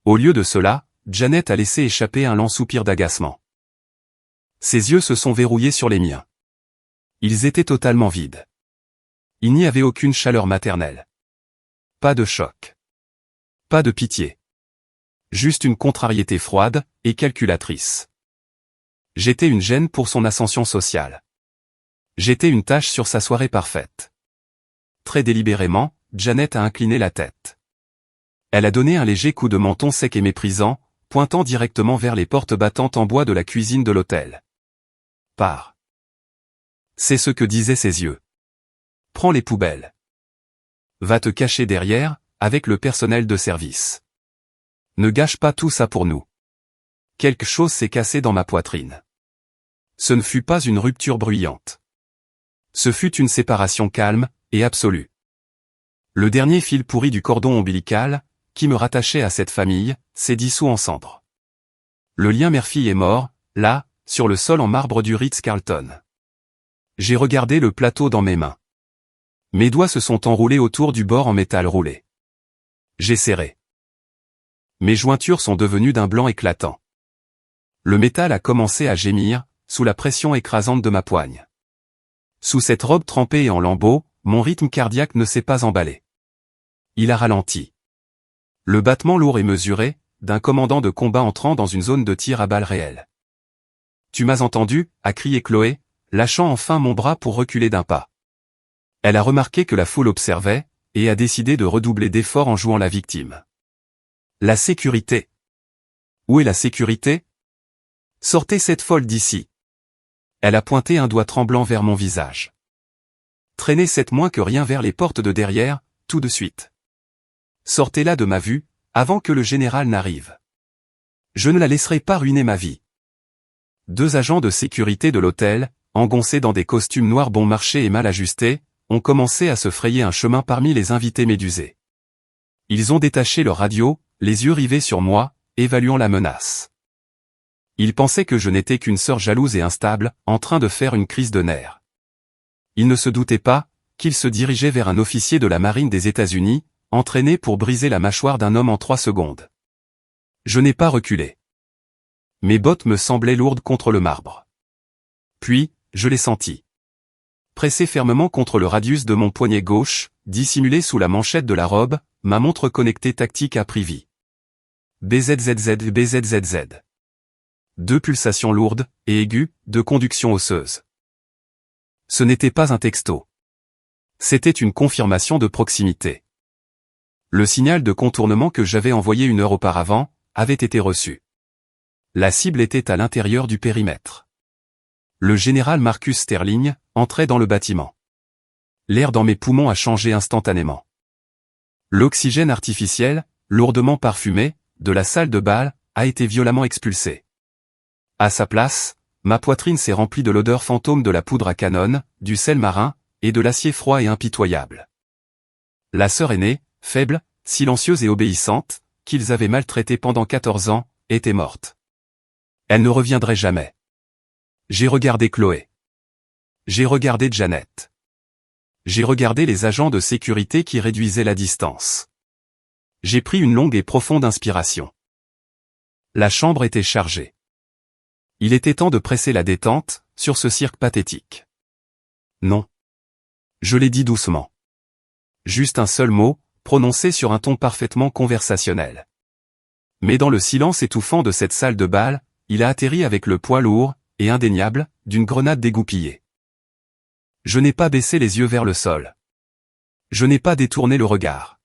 Speaker 1: Au lieu de cela, Janet a laissé échapper un lent soupir d'agacement. Ses yeux se sont verrouillés sur les miens. Ils étaient totalement vides. Il n'y avait aucune chaleur maternelle. Pas de choc. Pas de pitié. Juste une contrariété froide et calculatrice. J'étais une gêne pour son ascension sociale. J'étais une tache sur sa soirée parfaite. Très délibérément, Janet a incliné la tête. Elle a donné un léger coup de menton sec et méprisant, pointant directement vers les portes battantes en bois de la cuisine de l'hôtel. Pars. C'est ce que disaient ses yeux. Prends les poubelles. Va te cacher derrière, avec le personnel de service. Ne gâche pas tout ça pour nous. Quelque chose s'est cassé dans ma poitrine. Ce ne fut pas une rupture bruyante. Ce fut une séparation calme et absolue. Le dernier fil pourri du cordon ombilical, qui me rattachait à cette famille, s'est dissous en cendres. Le lien mère-fille est mort, là, sur le sol en marbre du Ritz-Carlton. J'ai regardé le plateau dans mes mains. Mes doigts se sont enroulés autour du bord en métal roulé. J'ai serré. Mes jointures sont devenues d'un blanc éclatant. Le métal a commencé à gémir, sous la pression écrasante de ma poigne. Sous cette robe trempée et en lambeaux, mon rythme cardiaque ne s'est pas emballé. Il a ralenti. Le battement lourd et mesuré, d'un commandant de combat entrant dans une zone de tir à balles réelles. « Tu m'as entendu » a crié Chloé, lâchant enfin mon bras pour reculer d'un pas. Elle a remarqué que la foule observait, et a décidé de redoubler d'efforts en jouant la victime. La sécurité. Où est la sécurité? Sortez cette folle d'ici. Elle a pointé un doigt tremblant vers mon visage. Traînez cette moins que rien vers les portes de derrière, tout de suite. Sortez-la de ma vue, avant que le général n'arrive. Je ne la laisserai pas ruiner ma vie. 2 agents de sécurité de l'hôtel, engoncés dans des costumes noirs bon marché et mal ajustés, ont commencé à se frayer un chemin parmi les invités médusés. Ils ont détaché leur radio, les yeux rivés sur moi, évaluant la menace. Ils pensaient que je n'étais qu'une sœur jalouse et instable, en train de faire une crise de nerfs. Ils ne se doutaient pas qu'ils se dirigeaient vers un officier de la marine des États-Unis, entraîné pour briser la mâchoire d'un homme en 3 secondes. Je n'ai pas reculé. Mes bottes me semblaient lourdes contre le marbre. Puis, je les sentis. Pressé fermement contre le radius de mon poignet gauche, dissimulé sous la manchette de la robe, ma montre connectée tactique a pris vie. BZZZ BZZZ. 2 pulsations lourdes et aiguës, de conduction osseuse. Ce n'était pas un texto. C'était une confirmation de proximité. Le signal de contournement que j'avais envoyé 1 heure auparavant, avait été reçu. La cible était à l'intérieur du périmètre. Le général Marcus Sterling entrait dans le bâtiment. L'air dans mes poumons a changé instantanément. L'oxygène artificiel, lourdement parfumé, de la salle de bal, a été violemment expulsé. À sa place, ma poitrine s'est remplie de l'odeur fantôme de la poudre à canon, du sel marin, et de l'acier froid et impitoyable. La sœur aînée, faible, silencieuse et obéissante, qu'ils avaient maltraitée pendant 14 ans, était morte. Elle ne reviendrait jamais. J'ai regardé Chloé. J'ai regardé Janet. J'ai regardé les agents de sécurité qui réduisaient la distance. J'ai pris une longue et profonde inspiration. La chambre était chargée. Il était temps de presser la détente, sur ce cirque pathétique. Non. Je l'ai dit doucement. Juste un seul mot, prononcé sur un ton parfaitement conversationnel. Mais dans le silence étouffant de cette salle de bal, il a atterri avec le poids lourd, et indéniable, d'une grenade dégoupillée. Je n'ai pas baissé les yeux vers le sol. Je n'ai pas détourné le regard.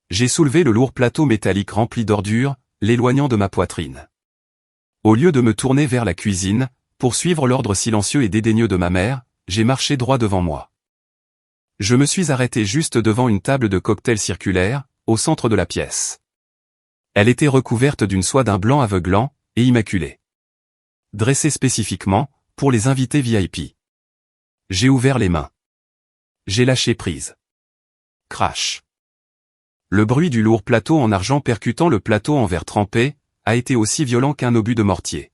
Speaker 1: J'ai soulevé le lourd plateau métallique rempli d'ordures, l'éloignant de ma poitrine. Au lieu de me tourner vers la cuisine, pour suivre l'ordre silencieux et dédaigneux de ma mère, j'ai marché droit devant moi. Je me suis arrêté juste devant une table de cocktail circulaire, au centre de la pièce. Elle était recouverte d'une soie d'un blanc aveuglant, et immaculée. Dressée spécifiquement, pour les invités VIP. J'ai ouvert les mains. J'ai lâché prise. Crash. Le bruit du lourd plateau en argent percutant le plateau en verre trempé, a été aussi violent qu'un obus de mortier.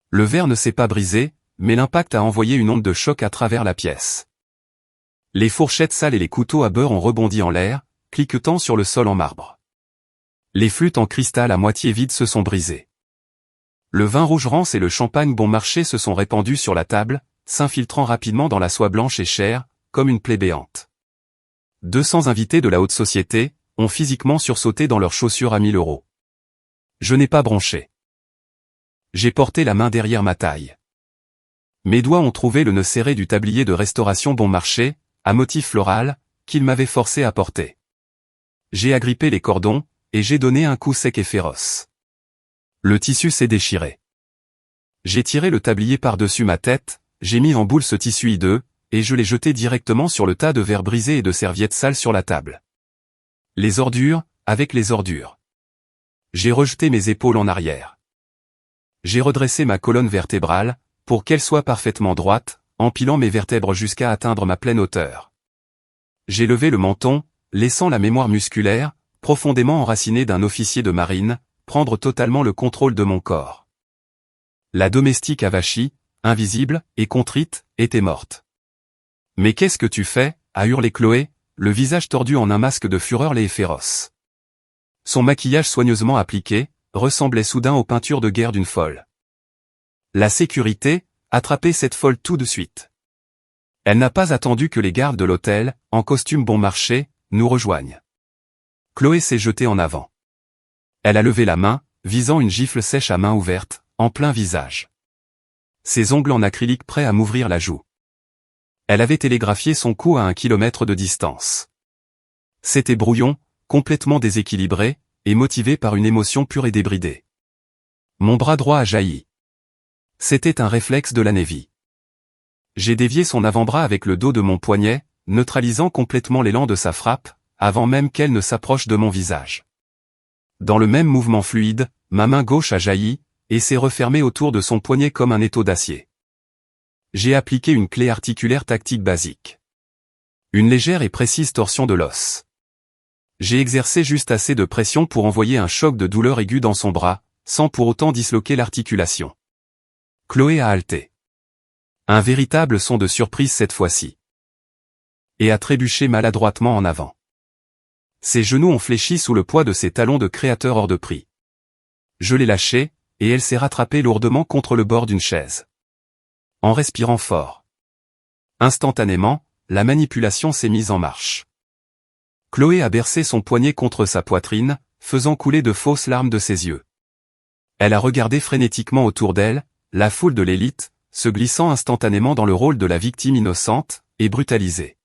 Speaker 1: Le verre ne s'est pas brisé, mais l'impact a envoyé une onde de choc à travers la pièce. Les fourchettes sales et les couteaux à beurre ont rebondi en l'air, cliquetant sur le sol en marbre. Les flûtes en cristal à moitié vides se sont brisées. Le vin rouge rance et le champagne bon marché se sont répandus sur la table, s'infiltrant rapidement dans la soie blanche et chère, comme une plaie béante. 200 invités de la haute société ont physiquement sursauté dans leurs chaussures à 1000 €. Je n'ai pas bronché. J'ai porté la main derrière ma taille. Mes doigts ont trouvé le nœud serré du tablier de restauration bon marché, à motif floral, qu'il m'avait forcé à porter. J'ai agrippé les cordons, et j'ai donné un coup sec et féroce. Le tissu s'est déchiré. J'ai tiré le tablier par-dessus ma tête, j'ai mis en boule ce tissu hideux, et je l'ai jeté directement sur le tas de verres brisés et de serviettes sales sur la table. Les ordures, avec les ordures. J'ai rejeté mes épaules en arrière. J'ai redressé ma colonne vertébrale, pour qu'elle soit parfaitement droite, empilant mes vertèbres jusqu'à atteindre ma pleine hauteur. J'ai levé le menton, laissant la mémoire musculaire, profondément enracinée d'un officier de marine, prendre totalement le contrôle de mon corps. La domestique avachie, invisible et contrite, était morte. « Mais qu'est-ce que tu fais » a hurlé Chloé, le visage tordu en un masque de fureur laid et féroce. Son maquillage soigneusement appliqué, ressemblait soudain aux peintures de guerre d'une folle. La sécurité, attrapait cette folle tout de suite. Elle n'a pas attendu que les gardes de l'hôtel, en costume bon marché, nous rejoignent. Chloé s'est jetée en avant. Elle a levé la main, visant une gifle sèche à main ouverte, en plein visage. Ses ongles en acrylique prêts à m'ouvrir la joue. Elle avait télégraphié son coup à 1 kilomètre de distance. C'était brouillon, complètement déséquilibré, et motivé par une émotion pure et débridée. Mon bras droit a jailli. C'était un réflexe de la Navy. J'ai dévié son avant-bras avec le dos de mon poignet, neutralisant complètement l'élan de sa frappe, avant même qu'elle ne s'approche de mon visage. Dans le même mouvement fluide, ma main gauche a jailli, et s'est refermée autour de son poignet comme un étau d'acier. J'ai appliqué une clé articulaire tactique basique. Une légère et précise torsion de l'os. J'ai exercé juste assez de pression pour envoyer un choc de douleur aiguë dans son bras, sans pour autant disloquer l'articulation. Chloé a halté. Un véritable son de surprise cette fois-ci. Et a trébuché maladroitement en avant. Ses genoux ont fléchi sous le poids de ses talons de créateur hors de prix. Je l'ai lâchée, et elle s'est rattrapée lourdement contre le bord d'une chaise. En respirant fort. Instantanément, la manipulation s'est mise en marche. Chloé a bercé son poignet contre sa poitrine, faisant couler de fausses larmes de ses yeux. Elle a regardé frénétiquement autour d'elle, la foule de l'élite, se glissant instantanément dans le rôle de la victime innocente, et brutalisée.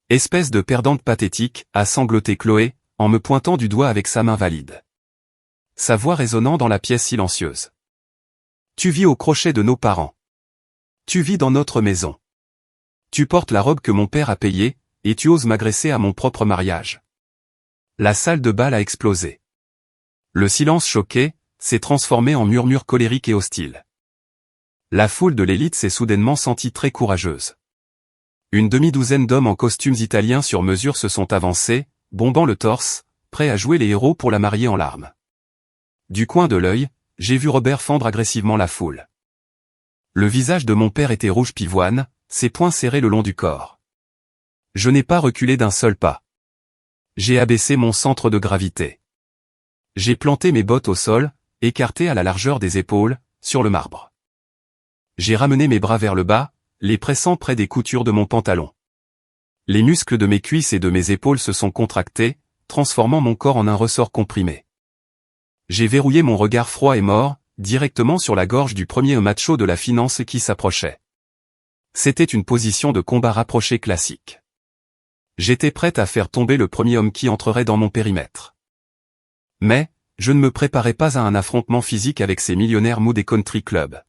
Speaker 1: Espèce de perdante pathétique, a sangloté Chloé, en me pointant du doigt avec sa main valide. Sa voix résonnant dans la pièce silencieuse. Tu vis au crochet de nos parents. Tu vis dans notre maison. Tu portes la robe que mon père a payée, et tu oses m'agresser à mon propre mariage. La salle de bal a explosé. Le silence choqué, s'est transformé en murmure colérique et hostile. La foule de l'élite s'est soudainement sentie très courageuse. Une demi-douzaine d'hommes en costumes italiens sur mesure se sont avancés, bombant le torse, prêts à jouer les héros pour la marier en larmes. Du coin de l'œil, j'ai vu Robert fendre agressivement la foule. Le visage de mon père était rouge pivoine, ses poings serrés le long du corps. Je n'ai pas reculé d'un seul pas. J'ai abaissé mon centre de gravité. J'ai planté mes bottes au sol, écarté à la largeur des épaules, sur le marbre. J'ai ramené mes bras vers le bas, les pressant près des coutures de mon pantalon. Les muscles de mes cuisses et de mes épaules se sont contractés, transformant mon corps en un ressort comprimé. J'ai verrouillé mon regard froid et mort, directement sur la gorge du premier macho de la finance qui s'approchait. C'était une position de combat rapproché classique. J'étais prête à faire tomber le premier homme qui entrerait dans mon périmètre. Mais, je ne me préparais pas à un affrontement physique avec ces millionnaires mous des country clubs.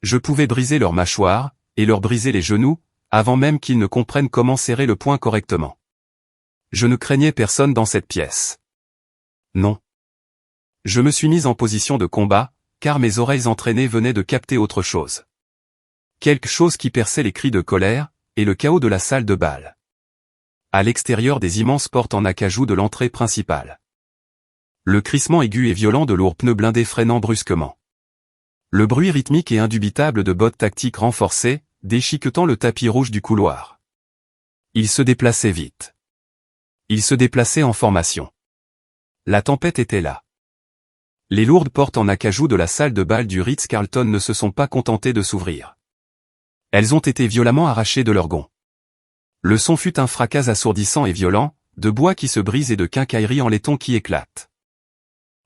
Speaker 1: Je pouvais briser leurs mâchoires, et leur briser les genoux, avant même qu'ils ne comprennent comment serrer le poing correctement. Je ne craignais personne dans cette pièce. Non. Je me suis mise en position de combat, car mes oreilles entraînées venaient de capter autre chose. Quelque chose qui perçait les cris de colère, et le chaos de la salle de bal. À l'extérieur des immenses portes en acajou de l'entrée principale. Le crissement aigu et violent de lourds pneus blindés freinant brusquement. Le bruit rythmique et indubitable de bottes tactiques renforcées, déchiquetant le tapis rouge du couloir. Il se déplaçait vite. Il se déplaçait en formation. La tempête était là. Les lourdes portes en acajou de la salle de bal du Ritz-Carlton ne se sont pas contentées de s'ouvrir. Elles ont été violemment arrachées de leurs gonds. Le son fut un fracas assourdissant et violent, de bois qui se brise et de quincaillerie en laiton qui éclate.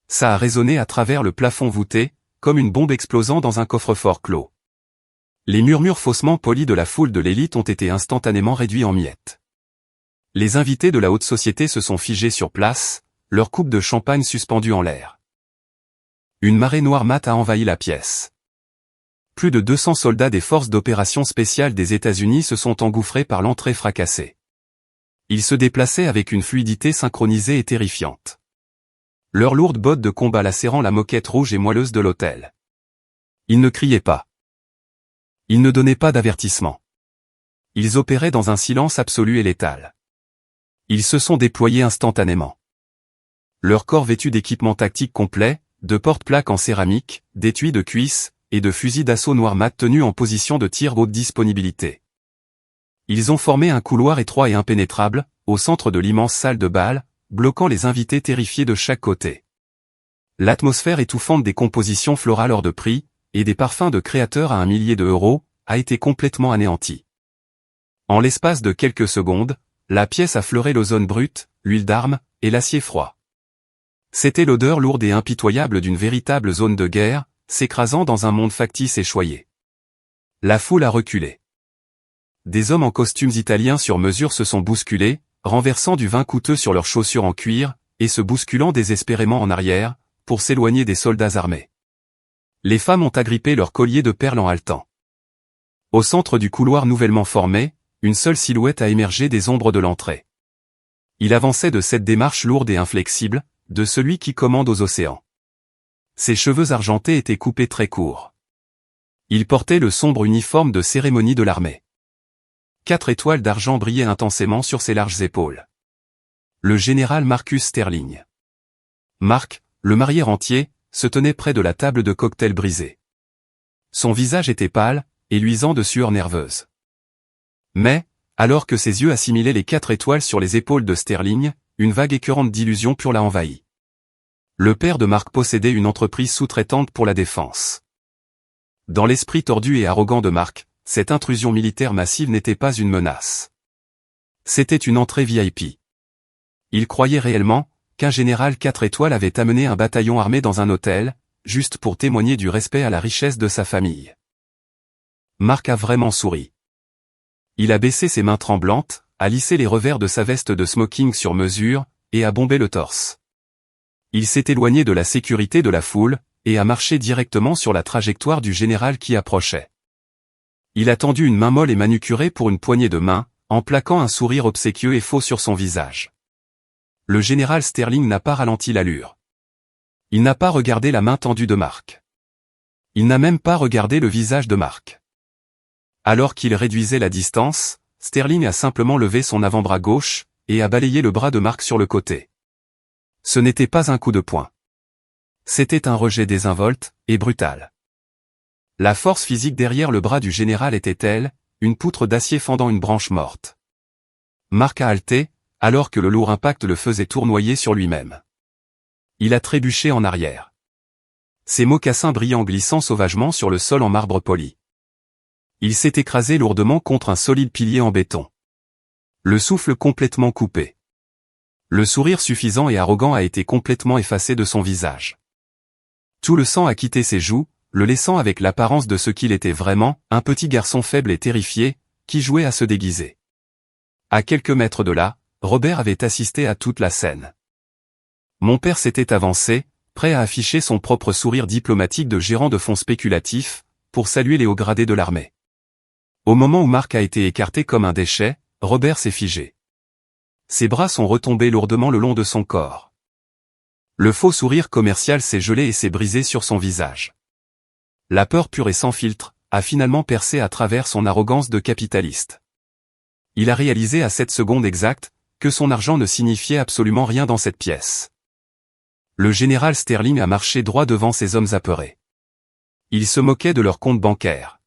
Speaker 1: Ça a résonné à travers le plafond voûté, comme une bombe explosant dans un coffre-fort clos. Les murmures faussement polis de la foule de l'élite ont été instantanément réduits en miettes. Les invités de la haute société se sont figés sur place, leur coupe de champagne suspendue en l'air. Une marée noire mate a envahi la pièce. Plus de 200 soldats des forces d'opération spéciales des États-Unis se sont engouffrés par l'entrée fracassée. Ils se déplaçaient avec une fluidité synchronisée et terrifiante. Leurs lourdes bottes de combat lacérant la moquette rouge et moelleuse de l'hôtel. Ils ne criaient pas. Ils ne donnaient pas d'avertissement. Ils opéraient dans un silence absolu et létal. Ils se sont déployés instantanément. Leur corps vêtu d'équipements tactiques complets, de porte-plaques en céramique, d'étuis de cuisses, et de fusils d'assaut noir mat tenus en position de tir haute disponibilité. Ils ont formé un couloir étroit et impénétrable, au centre de l'immense salle de bal, bloquant les invités terrifiés de chaque côté. L'atmosphère étouffante des compositions florales hors de prix, et des parfums de créateurs à 1 millier d'euros, a été complètement anéantie. En l'espace de quelques secondes, la pièce a fleuré l'ozone brut, l'huile d'armes, et l'acier froid. C'était l'odeur lourde et impitoyable d'une véritable zone de guerre, s'écrasant dans un monde factice et choyé. La foule a reculé. Des hommes en costumes italiens sur mesure se sont bousculés, renversant du vin coûteux sur leurs chaussures en cuir, et se bousculant désespérément en arrière, pour s'éloigner des soldats armés. Les femmes ont agrippé leurs colliers de perles en haletant. Au centre du couloir nouvellement formé, une seule silhouette a émergé des ombres de l'entrée. Il avançait de cette démarche lourde et inflexible, de celui qui commande aux océans. Ses cheveux argentés étaient coupés très courts. Il portait le sombre uniforme de cérémonie de l'armée. 4 étoiles d'argent brillaient intensément sur ses larges épaules. Le général Marcus Sterling. Marc, le marié rentier, se tenait près de la table de cocktail brisée. Son visage était pâle, et luisant de sueur nerveuse. Mais, alors que ses yeux assimilaient les 4 étoiles sur les épaules de Sterling, une vague écœurante d'illusion pure l'a envahi. Le père de Marc possédait une entreprise sous-traitante pour la défense. Dans l'esprit tordu et arrogant de Marc, cette intrusion militaire massive n'était pas une menace. C'était une entrée VIP. Il croyait réellement qu'un général 4 étoiles avait amené un bataillon armé dans un hôtel, juste pour témoigner du respect à la richesse de sa famille. Marc a vraiment souri. Il a baissé ses mains tremblantes, a lissé les revers de sa veste de smoking sur mesure, et a bombé le torse. Il s'est éloigné de la sécurité de la foule, et a marché directement sur la trajectoire du général qui approchait. Il a tendu une main molle et manucurée pour une poignée de main, en plaquant un sourire obséquieux et faux sur son visage. Le général Sterling n'a pas ralenti l'allure. Il n'a pas regardé la main tendue de Marc. Il n'a même pas regardé le visage de Marc. Alors qu'il réduisait la distance, Sterling a simplement levé son avant-bras gauche, et a balayé le bras de Marc sur le côté. Ce n'était pas un coup de poing. C'était un rejet désinvolte, et brutal. La force physique derrière le bras du général était telle, une poutre d'acier fendant une branche morte. Marc a halté, alors que le lourd impact le faisait tournoyer sur lui-même. Il a trébuché en arrière. Ses mocassins brillants glissant sauvagement sur le sol en marbre poli. Il s'est écrasé lourdement contre un solide pilier en béton. Le souffle complètement coupé. Le sourire suffisant et arrogant a été complètement effacé de son visage. Tout le sang a quitté ses joues, le laissant avec l'apparence de ce qu'il était vraiment, un petit garçon faible et terrifié, qui jouait à se déguiser. À quelques mètres de là, Robert avait assisté à toute la scène. Mon père s'était avancé, prêt à afficher son propre sourire diplomatique de gérant de fonds spéculatifs, pour saluer les hauts gradés de l'armée. Au moment où Marc a été écarté comme un déchet, Robert s'est figé. Ses bras sont retombés lourdement le long de son corps. Le faux sourire commercial s'est gelé et s'est brisé sur son visage. La peur pure et sans filtre a finalement percé à travers son arrogance de capitaliste. Il a réalisé à cette seconde exacte que son argent ne signifiait absolument rien dans cette pièce. Le général Sterling a marché droit devant ces hommes apeurés. Il se moquait de leur compte bancaire.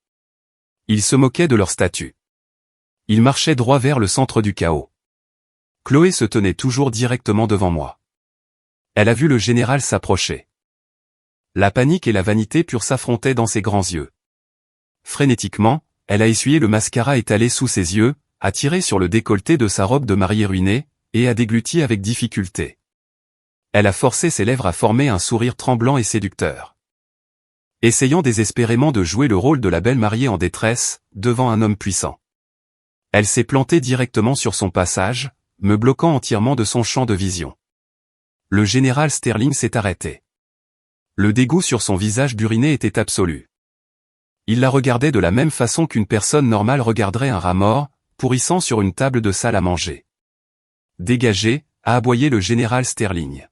Speaker 1: Il se moquait de leur statut. Il marchait droit vers le centre du chaos. Chloé se tenait toujours directement devant moi. Elle a vu le général s'approcher. La panique et la vanité pure s'affrontaient dans ses grands yeux. Frénétiquement, elle a essuyé le mascara étalé sous ses yeux, a tiré sur le décolleté de sa robe de mariée ruinée, et a dégluti avec difficulté. Elle a forcé ses lèvres à former un sourire tremblant et séducteur. Essayant désespérément de jouer le rôle de la belle mariée en détresse, devant un homme puissant. Elle s'est plantée directement sur son passage, me bloquant entièrement de son champ de vision. Le général Sterling s'est arrêté. Le dégoût sur son visage buriné était absolu. Il la regardait de la même façon qu'une personne normale regarderait un rat mort, pourrissant sur une table de salle à manger. Dégagez, a aboyé le général Sterling.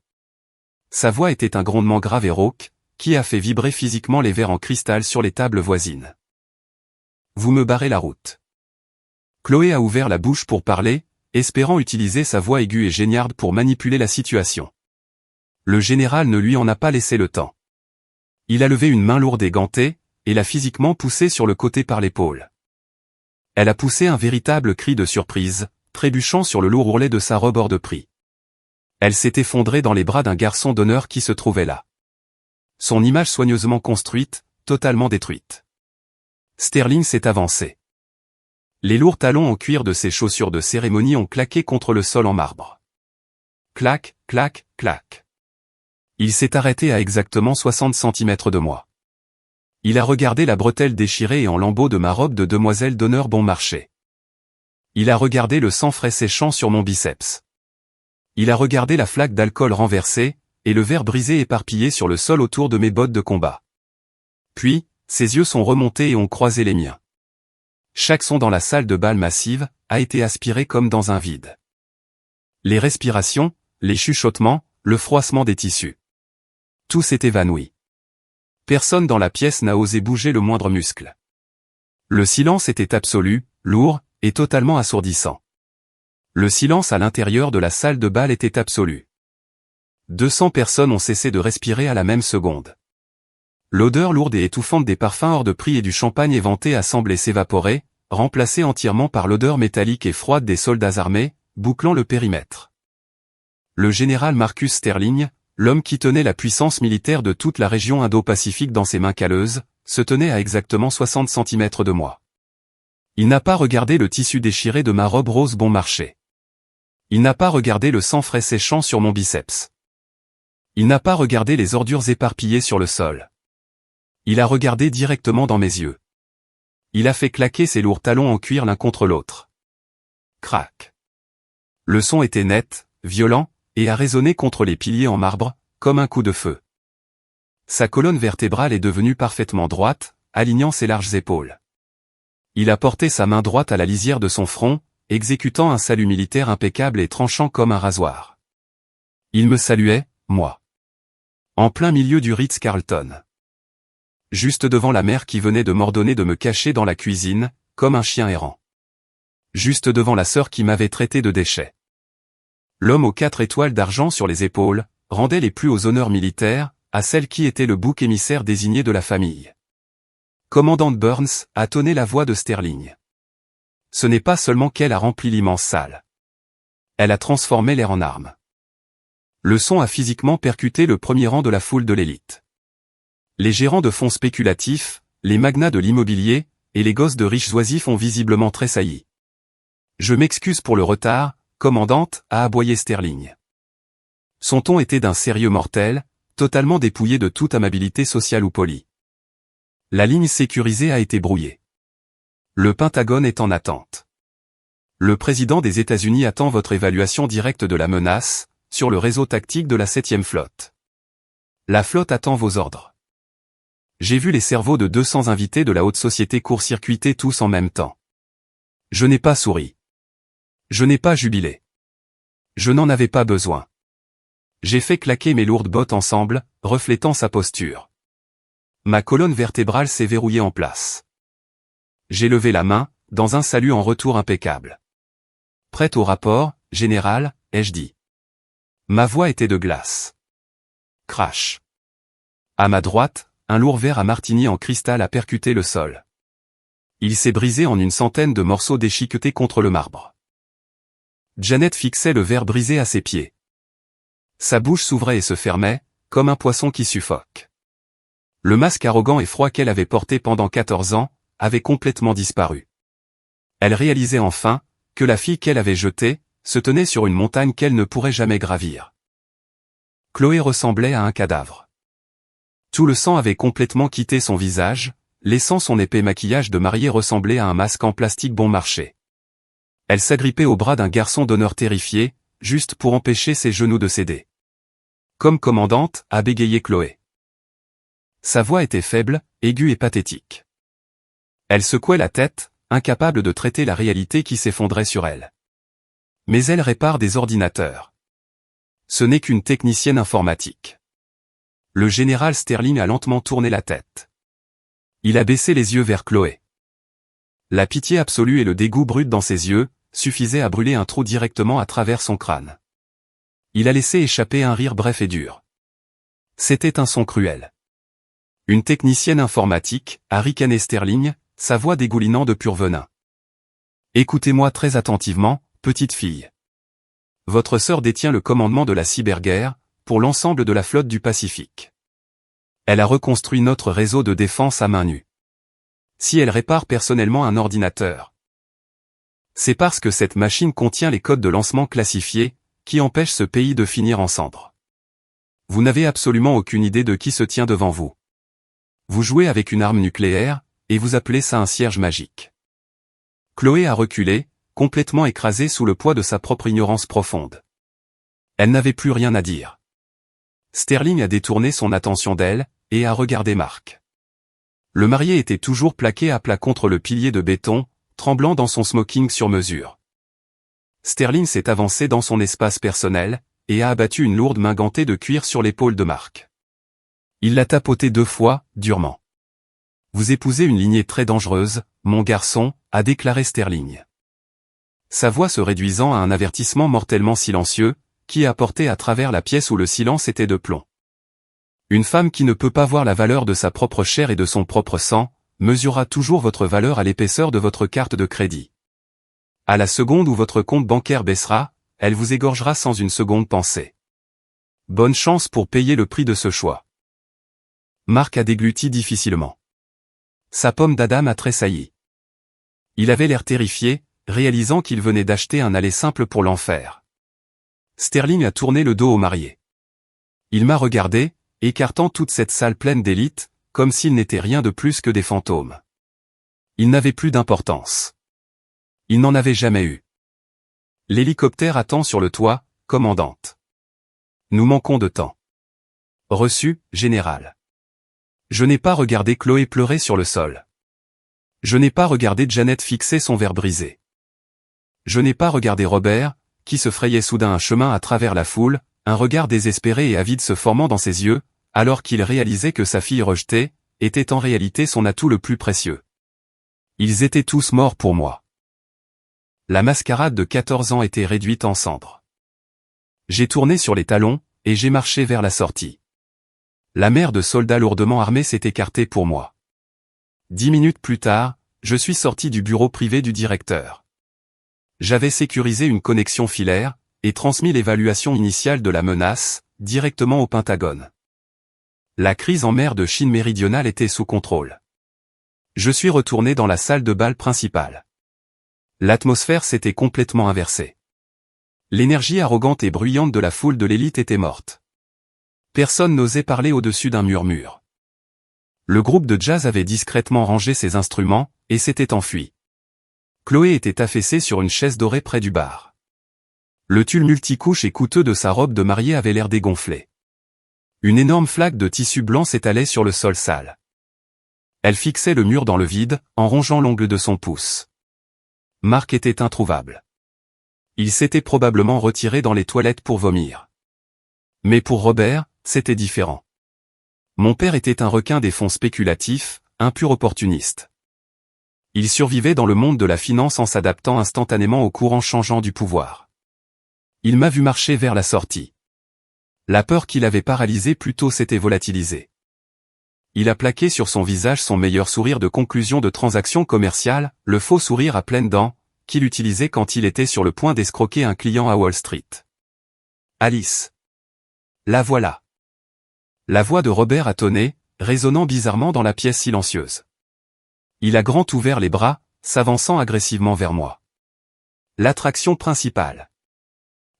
Speaker 1: Sa voix était un grondement grave et rauque, qui a fait vibrer physiquement les verres en cristal sur les tables voisines. Vous me barrez la route. Chloé a ouvert la bouche pour parler, espérant utiliser sa voix aiguë et géniarde pour manipuler la situation. Le général ne lui en a pas laissé le temps. Il a levé une main lourde et gantée, et l'a physiquement poussée sur le côté par l'épaule. Elle a poussé un véritable cri de surprise, trébuchant sur le lourd ourlet de sa robe hors de prix. Elle s'est effondrée dans les bras d'un garçon d'honneur qui se trouvait là. Son image soigneusement construite, totalement détruite. Sterling s'est avancé. Les lourds talons en cuir de ses chaussures de cérémonie ont claqué contre le sol en marbre. Clac, clac, clac. Il s'est arrêté à exactement 60 cm de moi. Il a regardé la bretelle déchirée et en lambeaux de ma robe de demoiselle d'honneur bon marché. Il a regardé le sang frais séchant sur mon biceps. Il a regardé la flaque d'alcool renversée, et le verre brisé éparpillé sur le sol autour de mes bottes de combat. Puis, ses yeux sont remontés et ont croisé les miens. Chaque son dans la salle de bal massive a été aspiré comme dans un vide. Les respirations, les chuchotements, le froissement des tissus. Tout s'est évanoui. Personne dans la pièce n'a osé bouger le moindre muscle. Le silence était absolu, lourd, et totalement assourdissant. Le silence à l'intérieur de la salle de bal était absolu. 200 personnes ont cessé de respirer à la même seconde. L'odeur lourde et étouffante des parfums hors de prix et du champagne éventé a semblé s'évaporer, remplacée entièrement par l'odeur métallique et froide des soldats armés, bouclant le périmètre. Le général Marcus Sterling, l'homme qui tenait la puissance militaire de toute la région Indo-Pacifique dans ses mains calleuses, se tenait à exactement 60 cm de moi. Il n'a pas regardé le tissu déchiré de ma robe rose bon marché. Il n'a pas regardé le sang frais séchant sur mon biceps. Il n'a pas regardé les ordures éparpillées sur le sol. Il a regardé directement dans mes yeux. Il a fait claquer ses lourds talons en cuir l'un contre l'autre. Crac. Le son était net, violent, et a résonné contre les piliers en marbre, comme un coup de feu. Sa colonne vertébrale est devenue parfaitement droite, alignant ses larges épaules. Il a porté sa main droite à la lisière de son front, exécutant un salut militaire impeccable et tranchant comme un rasoir. Il me saluait, moi. En plein milieu du Ritz-Carlton. Juste devant la mère qui venait de m'ordonner de me cacher dans la cuisine, comme un chien errant. Juste devant la sœur qui m'avait traité de déchet. L'homme aux 4 étoiles d'argent sur les épaules, rendait les plus hauts honneurs militaires, à celle qui était le bouc émissaire désigné de la famille. Commandant Burns, a tonné la voix de Sterling. Ce n'est pas seulement qu'elle a rempli l'immense salle. Elle a transformé l'air en arme. Le son a physiquement percuté le premier rang de la foule de l'élite. Les gérants de fonds spéculatifs, les magnats de l'immobilier, et les gosses de riches oisifs ont visiblement tressailli. Je m'excuse pour le retard, commandante, a aboyé Sterling. Son ton était d'un sérieux mortel, totalement dépouillé de toute amabilité sociale ou polie. La ligne sécurisée a été brouillée. Le Pentagone est en attente. Le président des États-Unis attend votre évaluation directe de la menace, sur le réseau tactique de la 7e flotte. La flotte attend vos ordres. J'ai vu les cerveaux de 200 invités de la haute société court-circuiter tous en même temps. Je n'ai pas souri. Je n'ai pas jubilé. Je n'en avais pas besoin. J'ai fait claquer mes lourdes bottes ensemble, reflétant sa posture. Ma colonne vertébrale s'est verrouillée en place. J'ai levé la main, dans un salut en retour impeccable. Prête au rapport, général, ai-je dit. Ma voix était de glace. Crash. À ma droite, un lourd verre à martini en cristal a percuté le sol. Il s'est brisé en une centaine de morceaux déchiquetés contre le marbre. Janet fixait le verre brisé à ses pieds. Sa bouche s'ouvrait et se fermait, comme un poisson qui suffoque. Le masque arrogant et froid qu'elle avait porté pendant 14 ans, avait complètement disparu. Elle réalisait enfin, que la fille qu'elle avait jetée, se tenait sur une montagne qu'elle ne pourrait jamais gravir. Chloé ressemblait à un cadavre. Tout le sang avait complètement quitté son visage, laissant son épais maquillage de mariée ressembler à un masque en plastique bon marché. Elle s'agrippait au bras d'un garçon d'honneur terrifié, juste pour empêcher ses genoux de céder. Comme commandante, a bégayé Chloé. Sa voix était faible, aiguë et pathétique. Elle secouait la tête, incapable de traiter la réalité qui s'effondrait sur elle. Mais elle répare des ordinateurs. Ce n'est qu'une technicienne informatique. Le général Sterling a lentement tourné la tête. Il a baissé les yeux vers Chloé. La pitié absolue et le dégoût brut dans ses yeux, suffisaient à brûler un trou directement à travers son crâne. Il a laissé échapper un rire bref et dur. C'était un son cruel. Une technicienne informatique, a ricané Sterling, sa voix dégoulinant de pur venin. Écoutez-moi très attentivement, petite fille. Votre sœur détient le commandement de la cyberguerre, pour l'ensemble de la flotte du Pacifique. Elle a reconstruit notre réseau de défense à main nue. Si elle répare personnellement un ordinateur, c'est parce que cette machine contient les codes de lancement classifiés, qui empêchent ce pays de finir en cendres. Vous n'avez absolument aucune idée de qui se tient devant vous. Vous jouez avec une arme nucléaire, et vous appelez ça un cierge magique. Chloé a reculé, complètement écrasée sous le poids de sa propre ignorance profonde. Elle n'avait plus rien à dire. Sterling a détourné son attention d'elle, et a regardé Mark. Le marié était toujours plaqué à plat contre le pilier de béton, tremblant dans son smoking sur mesure. Sterling s'est avancé dans son espace personnel, et a abattu une lourde main gantée de cuir sur l'épaule de Mark. Il l'a tapoté 2 fois, durement. Vous épousez une lignée très dangereuse, mon garçon, a déclaré Sterling. Sa voix se réduisant à un avertissement mortellement silencieux, qui a porté à travers la pièce où le silence était de plomb. Une femme qui ne peut pas voir la valeur de sa propre chair et de son propre sang, mesurera toujours votre valeur à l'épaisseur de votre carte de crédit. À la seconde où votre compte bancaire baissera, elle vous égorgera sans une seconde pensée. Bonne chance pour payer le prix de ce choix. Mark a dégluti difficilement. Sa pomme d'Adam a tressailli. Il avait l'air terrifié, réalisant qu'il venait d'acheter un aller simple pour l'enfer. Sterling a tourné le dos au marié. Il m'a regardé, écartant toute cette salle pleine d'élites, comme s'il n'était rien de plus que des fantômes. Il n'avait plus d'importance. Il n'en avait jamais eu. L'hélicoptère attend sur le toit, commandante. Nous manquons de temps. Reçu, général. Je n'ai pas regardé Chloé pleurer sur le sol. Je n'ai pas regardé Janet fixer son verre brisé. Je n'ai pas regardé Robert, qui se frayait soudain un chemin à travers la foule, un regard désespéré et avide se formant dans ses yeux, alors qu'il réalisait que sa fille rejetée, était en réalité son atout le plus précieux. Ils étaient tous morts pour moi. La mascarade de 14 ans était réduite en cendres. J'ai tourné sur les talons, et j'ai marché vers la sortie. La mer de soldats lourdement armés s'est écartée pour moi. 10 minutes plus tard, je suis sorti du bureau privé du directeur. J'avais sécurisé une connexion filaire, et transmis l'évaluation initiale de la menace, directement au Pentagone. La crise en mer de Chine méridionale était sous contrôle. Je suis retourné dans la salle de bal principale. L'atmosphère s'était complètement inversée. L'énergie arrogante et bruyante de la foule de l'élite était morte. Personne n'osait parler au-dessus d'un murmure. Le groupe de jazz avait discrètement rangé ses instruments, et s'était enfui. Chloé était affaissée sur une chaise dorée près du bar. Le tulle multicouche et coûteux de sa robe de mariée avait l'air dégonflé. Une énorme flaque de tissu blanc s'étalait sur le sol sale. Elle fixait le mur dans le vide, en rongeant l'ongle de son pouce. Marc était introuvable. Il s'était probablement retiré dans les toilettes pour vomir. Mais pour Robert, c'était différent. Mon père était un requin des fonds spéculatifs, un pur opportuniste. Il survivait dans le monde de la finance en s'adaptant instantanément au courant changeant du pouvoir. Il m'a vu marcher vers la sortie. La peur qui l'avait paralysé plus tôt s'était volatilisée. Il a plaqué sur son visage son meilleur sourire de conclusion de transaction commerciale, le faux sourire à pleines dents, qu'il utilisait quand il était sur le point d'escroquer un client à Wall Street. Alice. La voilà. La voix de Robert a tonné, résonnant bizarrement dans la pièce silencieuse. Il a grand ouvert les bras, s'avançant agressivement vers moi. L'attraction principale.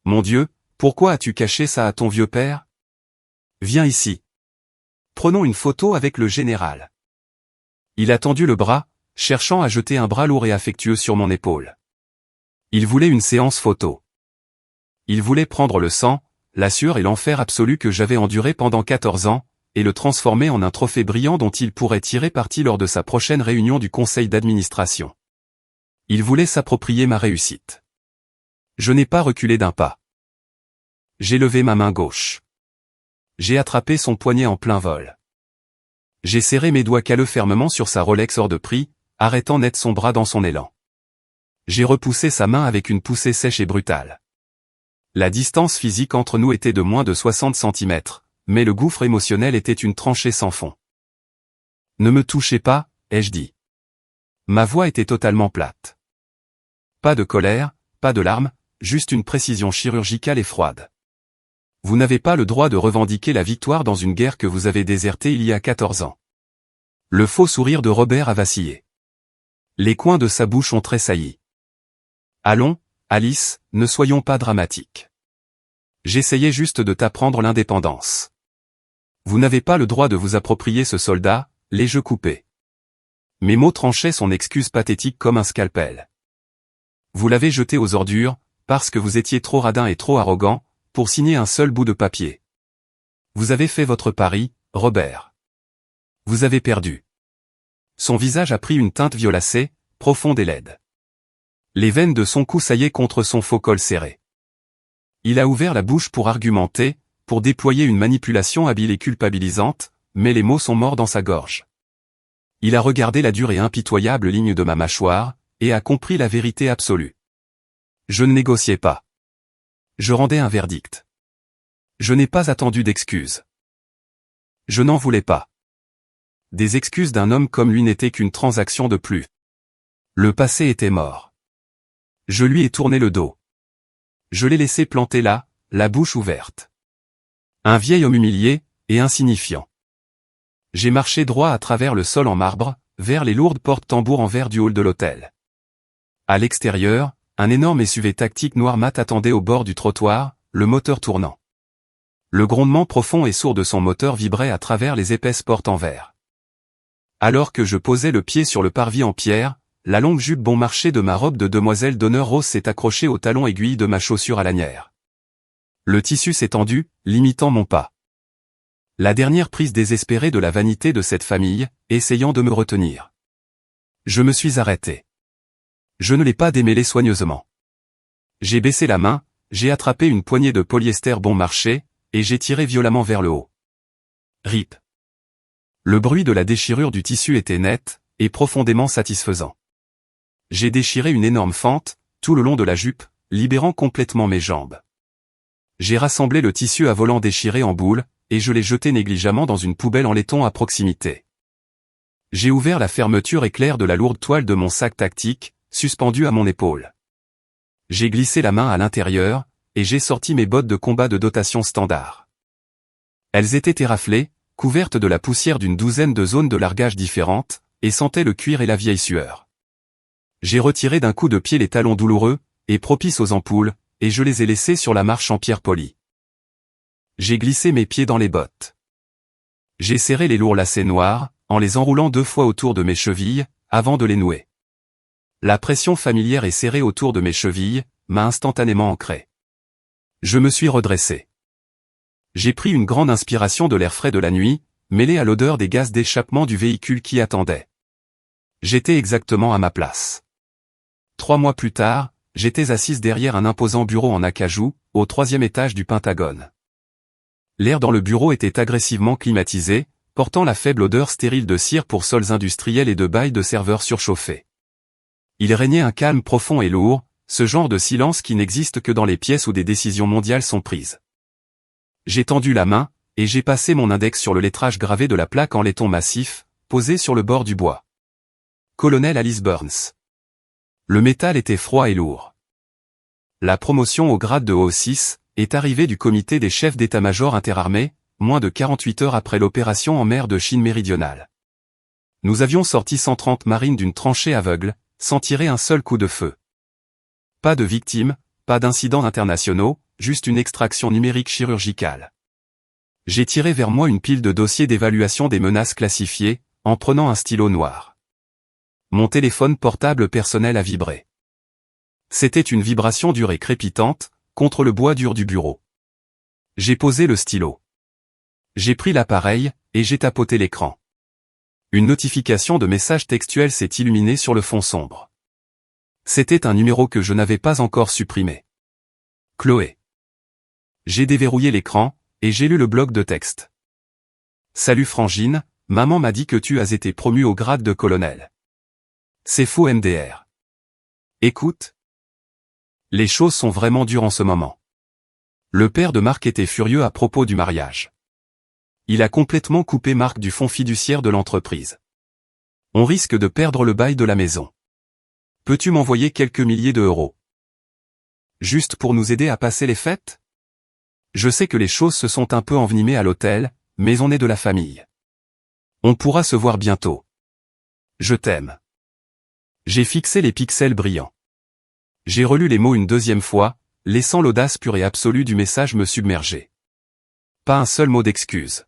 Speaker 1: Mon Dieu, pourquoi as-tu caché ça à ton vieux père? Viens ici. Prenons une photo avec le général. Il a tendu le bras, cherchant à jeter un bras lourd et affectueux sur mon épaule. Il voulait une séance photo. Il voulait prendre le sang, la sueur et l'enfer absolu que j'avais enduré pendant 14 ans, et le transformer en un trophée brillant dont il pourrait tirer parti lors de sa prochaine réunion du conseil d'administration. Il voulait s'approprier ma réussite. Je n'ai pas reculé d'un pas. J'ai levé ma main gauche. J'ai attrapé son poignet en plein vol. J'ai serré mes doigts calleux fermement sur sa Rolex hors de prix, arrêtant net son bras dans son élan. J'ai repoussé sa main avec une poussée sèche et brutale. La distance physique entre nous était de moins de 60 cm, mais le gouffre émotionnel était une tranchée sans fond. Ne me touchez pas, ai-je dit. Ma voix était totalement plate. Pas de colère, pas de larmes, juste une précision chirurgicale et froide. Vous n'avez pas le droit de revendiquer la victoire dans une guerre que vous avez désertée il y a 14 ans. Le faux sourire de Robert a vacillé. Les coins de sa bouche ont tressailli. Allons, Alice, ne soyons pas dramatiques. J'essayais juste de t'apprendre l'indépendance. Vous n'avez pas le droit de vous approprier ce soldat, les jeux coupés. Mes mots tranchaient son excuse pathétique comme un scalpel. Vous l'avez jeté aux ordures, parce que vous étiez trop radin et trop arrogant, pour signer un seul bout de papier. Vous avez fait votre pari, Robert. Vous avez perdu. Son visage a pris une teinte violacée, profonde et laide. Les veines de son cou saillaient contre son faux col serré. Il a ouvert la bouche pour argumenter, pour déployer une manipulation habile et culpabilisante, mais les mots sont morts dans sa gorge. Il a regardé la dure et impitoyable ligne de ma mâchoire, et a compris la vérité absolue. Je ne négociais pas. Je rendais un verdict. Je n'ai pas attendu d'excuses. Je n'en voulais pas. Des excuses d'un homme comme lui n'étaient qu'une transaction de plus. Le passé était mort. Je lui ai tourné le dos. Je l'ai laissé planter là, la bouche ouverte. Un vieil homme humilié, et insignifiant. J'ai marché droit à travers le sol en marbre, vers les lourdes portes tambours en verre du hall de l'hôtel. À l'extérieur, un énorme SUV tactique noir mat attendait au bord du trottoir, le moteur tournant. Le grondement profond et sourd de son moteur vibrait à travers les épaisses portes en verre. Alors que je posais le pied sur le parvis en pierre, la longue jupe bon marché de ma robe de demoiselle d'honneur rose s'est accrochée au talon aiguille de ma chaussure à lanière. Le tissu s'est tendu, limitant mon pas. La dernière prise désespérée de la vanité de cette famille, essayant de me retenir. Je me suis arrêté. Je ne l'ai pas démêlé soigneusement. J'ai baissé la main, j'ai attrapé une poignée de polyester bon marché, et j'ai tiré violemment vers le haut. Rip. Le bruit de la déchirure du tissu était net, et profondément satisfaisant. J'ai déchiré une énorme fente, tout le long de la jupe, libérant complètement mes jambes. J'ai rassemblé le tissu à volant déchiré en boules, et je l'ai jeté négligemment dans une poubelle en laiton à proximité. J'ai ouvert la fermeture éclair de la lourde toile de mon sac tactique, suspendu à mon épaule. J'ai glissé la main à l'intérieur, et j'ai sorti mes bottes de combat de dotation standard. Elles étaient éraflées, couverte de la poussière d'une douzaine de zones de largage différentes, et sentait le cuir et la vieille sueur. J'ai retiré d'un coup de pied les talons douloureux, et propices aux ampoules, et je les ai laissés sur la marche en pierre polie. J'ai glissé mes pieds dans les bottes. J'ai serré les lourds lacets noirs, en les enroulant 2 fois autour de mes chevilles, avant de les nouer. La pression familière et serrée autour de mes chevilles m'a instantanément ancré. Je me suis redressé. J'ai pris une grande inspiration de l'air frais de la nuit, mêlé à l'odeur des gaz d'échappement du véhicule qui attendait. J'étais exactement à ma place. 3 mois plus tard, j'étais assise derrière un imposant bureau en acajou, au 3e étage du Pentagone. L'air dans le bureau était agressivement climatisé, portant la faible odeur stérile de cire pour sols industriels et de bail de serveurs surchauffés. Il régnait un calme profond et lourd, ce genre de silence qui n'existe que dans les pièces où des décisions mondiales sont prises. J'ai tendu la main, et j'ai passé mon index sur le lettrage gravé de la plaque en laiton massif, posé sur le bord du bois. Colonel Alice Burns. Le métal était froid et lourd. La promotion au grade de O6 est arrivée du comité des chefs d'état-major interarmés, moins de 48 heures après l'opération en mer de Chine méridionale. Nous avions sorti 130 marines d'une tranchée aveugle, sans tirer un seul coup de feu. Pas de victimes, pas d'incidents internationaux, juste une extraction numérique chirurgicale. J'ai tiré vers moi une pile de dossiers d'évaluation des menaces classifiées, en prenant un stylo noir. Mon téléphone portable personnel a vibré. C'était une vibration dure et crépitante, contre le bois dur du bureau. J'ai posé le stylo. J'ai pris l'appareil, et j'ai tapoté l'écran. Une notification de message textuel s'est illuminée sur le fond sombre. C'était un numéro que je n'avais pas encore supprimé. Chloé. J'ai déverrouillé l'écran, et j'ai lu le bloc de texte. Salut Frangine, maman m'a dit que tu as été promu au grade de colonel. C'est faux MDR. Écoute. Les choses sont vraiment dures en ce moment. Le père de Marc était furieux à propos du mariage. Il a complètement coupé Marc du fonds fiduciaire de l'entreprise. On risque de perdre le bail de la maison. Peux-tu m'envoyer quelques milliers d'euros? Juste pour nous aider à passer les fêtes? Je sais que les choses se sont un peu envenimées à l'hôtel, mais on est de la famille. On pourra se voir bientôt. Je t'aime. J'ai fixé les pixels brillants. J'ai relu les mots une 2e fois, laissant l'audace pure et absolue du message me submerger. Pas un seul mot d'excuse.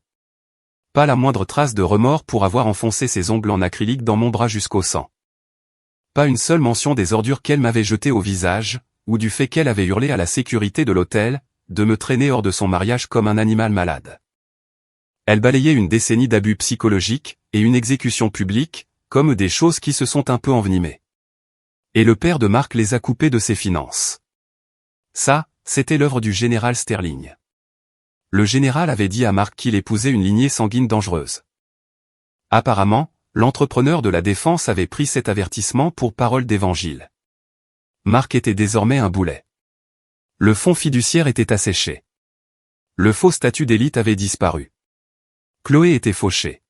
Speaker 1: Pas la moindre trace de remords pour avoir enfoncé ses ongles en acrylique dans mon bras jusqu'au sang. Pas une seule mention des ordures qu'elle m'avait jetées au visage, ou du fait qu'elle avait hurlé à la sécurité de l'hôtel, de me traîner hors de son mariage comme un animal malade. Elle balayait une décennie d'abus psychologiques, et une exécution publique, comme des choses qui se sont un peu envenimées. Et le père de Marc les a coupées de ses finances. Ça, c'était l'œuvre du général Sterling. Le général avait dit à Marc qu'il épousait une lignée sanguine dangereuse. Apparemment, l'entrepreneur de la défense avait pris cet avertissement pour parole d'évangile. Marc était désormais un boulet. Le fonds fiduciaire était asséché. Le faux statut d'élite avait disparu. Chloé était fauchée.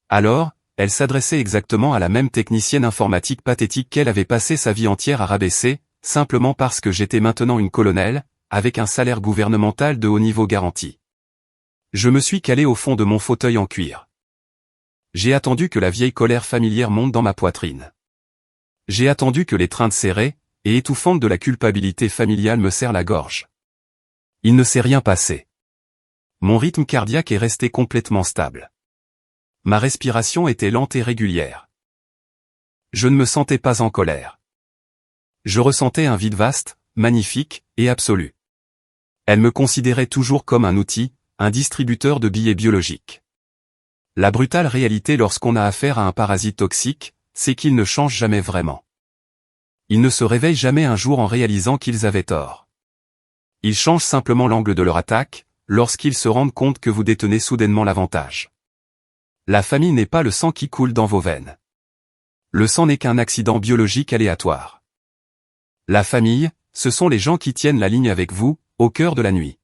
Speaker 1: Alors, elle s'adressait exactement à la même technicienne informatique pathétique qu'elle avait passé sa vie entière à rabaisser, simplement parce que j'étais maintenant une colonelle, avec un salaire gouvernemental de haut niveau garanti. Je me suis calé au fond de mon fauteuil en cuir. J'ai attendu que la vieille colère familière monte dans ma poitrine. J'ai attendu que l'étreinte serrée, et étouffante de la culpabilité familiale me serre la gorge. Il ne s'est rien passé. Mon rythme cardiaque est resté complètement stable. Ma respiration était lente et régulière. Je ne me sentais pas en colère. Je ressentais un vide vaste, magnifique, et absolu. Elle me considérait toujours comme un outil, un distributeur de billets biologiques. La brutale réalité lorsqu'on a affaire à un parasite toxique, c'est qu'ils ne changent jamais vraiment. Ils ne se réveillent jamais un jour en réalisant qu'ils avaient tort. Ils changent simplement l'angle de leur attaque, lorsqu'ils se rendent compte que vous détenez soudainement l'avantage. La famille n'est pas le sang qui coule dans vos veines. Le sang n'est qu'un accident biologique aléatoire. La famille, ce sont les gens qui tiennent la ligne avec vous, au cœur de la nuit.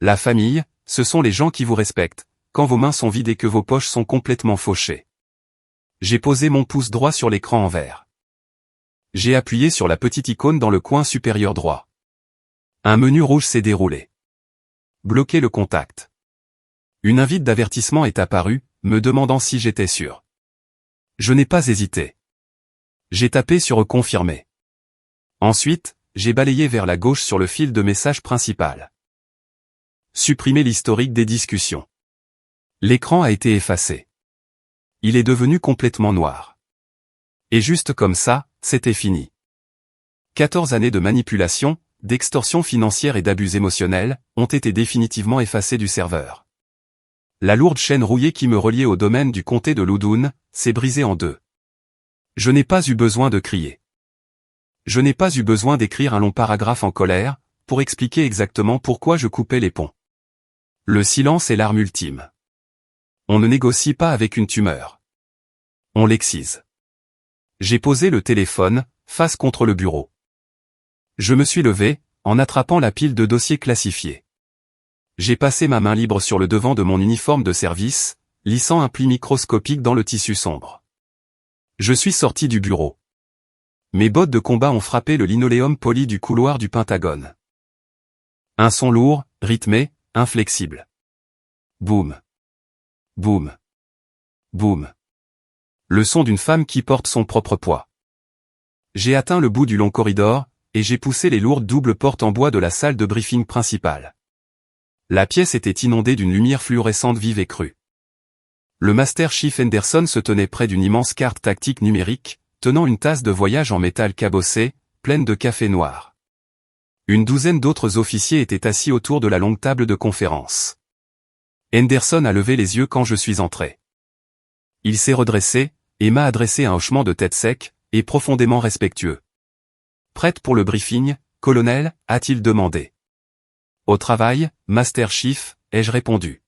Speaker 1: La famille, ce sont les gens qui vous respectent, quand vos mains sont vides et que vos poches sont complètement fauchées. J'ai posé mon pouce droit sur l'écran en vert. J'ai appuyé sur la petite icône dans le coin supérieur droit. Un menu rouge s'est déroulé. Bloquer le contact. Une invite d'avertissement est apparue, me demandant si j'étais sûr. Je n'ai pas hésité. J'ai tapé sur confirmer. Ensuite, j'ai balayé vers la gauche sur le fil de message principal. Supprimer l'historique des discussions. L'écran a été effacé. Il est devenu complètement noir. Et juste comme ça, c'était fini. 14 années de manipulation, d'extorsion financière et d'abus émotionnels ont été définitivement effacées du serveur. La lourde chaîne rouillée qui me reliait au domaine du comté de Loudoun s'est brisée en deux. Je n'ai pas eu besoin de crier. Je n'ai pas eu besoin d'écrire un long paragraphe en colère pour expliquer exactement pourquoi je coupais les ponts. Le silence est l'arme ultime. On ne négocie pas avec une tumeur. On l'excise. J'ai posé le téléphone, face contre le bureau. Je me suis levé, en attrapant la pile de dossiers classifiés. J'ai passé ma main libre sur le devant de mon uniforme de service, lissant un pli microscopique dans le tissu sombre. Je suis sorti du bureau. Mes bottes de combat ont frappé le linoléum poli du couloir du Pentagone. Un son lourd, rythmé, inflexible. Boum. Boum. Boum. Le son d'une femme qui porte son propre poids. J'ai atteint le bout du long corridor, et j'ai poussé les lourdes doubles portes en bois de la salle de briefing principale. La pièce était inondée d'une lumière fluorescente vive et crue. Le Master Chief Henderson se tenait près d'une immense carte tactique numérique, tenant une tasse de voyage en métal cabossé, pleine de café noir. Une douzaine d'autres officiers étaient assis autour de la longue table de conférence. Henderson a levé les yeux quand je suis entré. Il s'est redressé, et m'a adressé un hochement de tête sec, et profondément respectueux. « Prête pour le briefing, colonel ?» a-t-il demandé. « Au travail, Master Chief » ai-je répondu.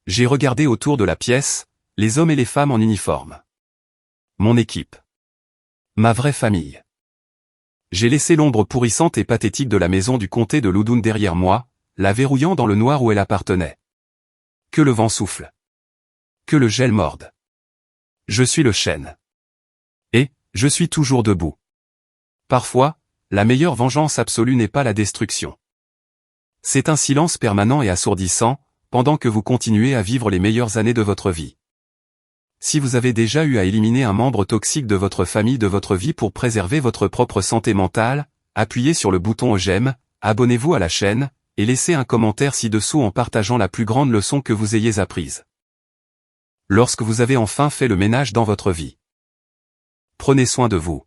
Speaker 1: J'ai regardé autour de la pièce, les hommes et les femmes en uniforme. Mon équipe. Ma vraie famille. J'ai laissé l'ombre pourrissante et pathétique de la maison du comté de Loudoun derrière moi, la verrouillant dans le noir où elle appartenait. Que le vent souffle. Que le gel morde. Je suis le chêne. Et, je suis toujours debout. Parfois, la meilleure vengeance absolue n'est pas la destruction. C'est un silence permanent et assourdissant, pendant que vous continuez à vivre les meilleures années de votre vie. Si vous avez déjà eu à éliminer un membre toxique de votre famille de votre vie pour préserver votre propre santé mentale, appuyez sur le bouton j'aime, abonnez-vous à la chaîne, et laissez un commentaire ci-dessous en partageant la plus grande leçon que vous ayez apprise. Lorsque vous avez enfin fait le ménage dans votre vie. Prenez soin de vous.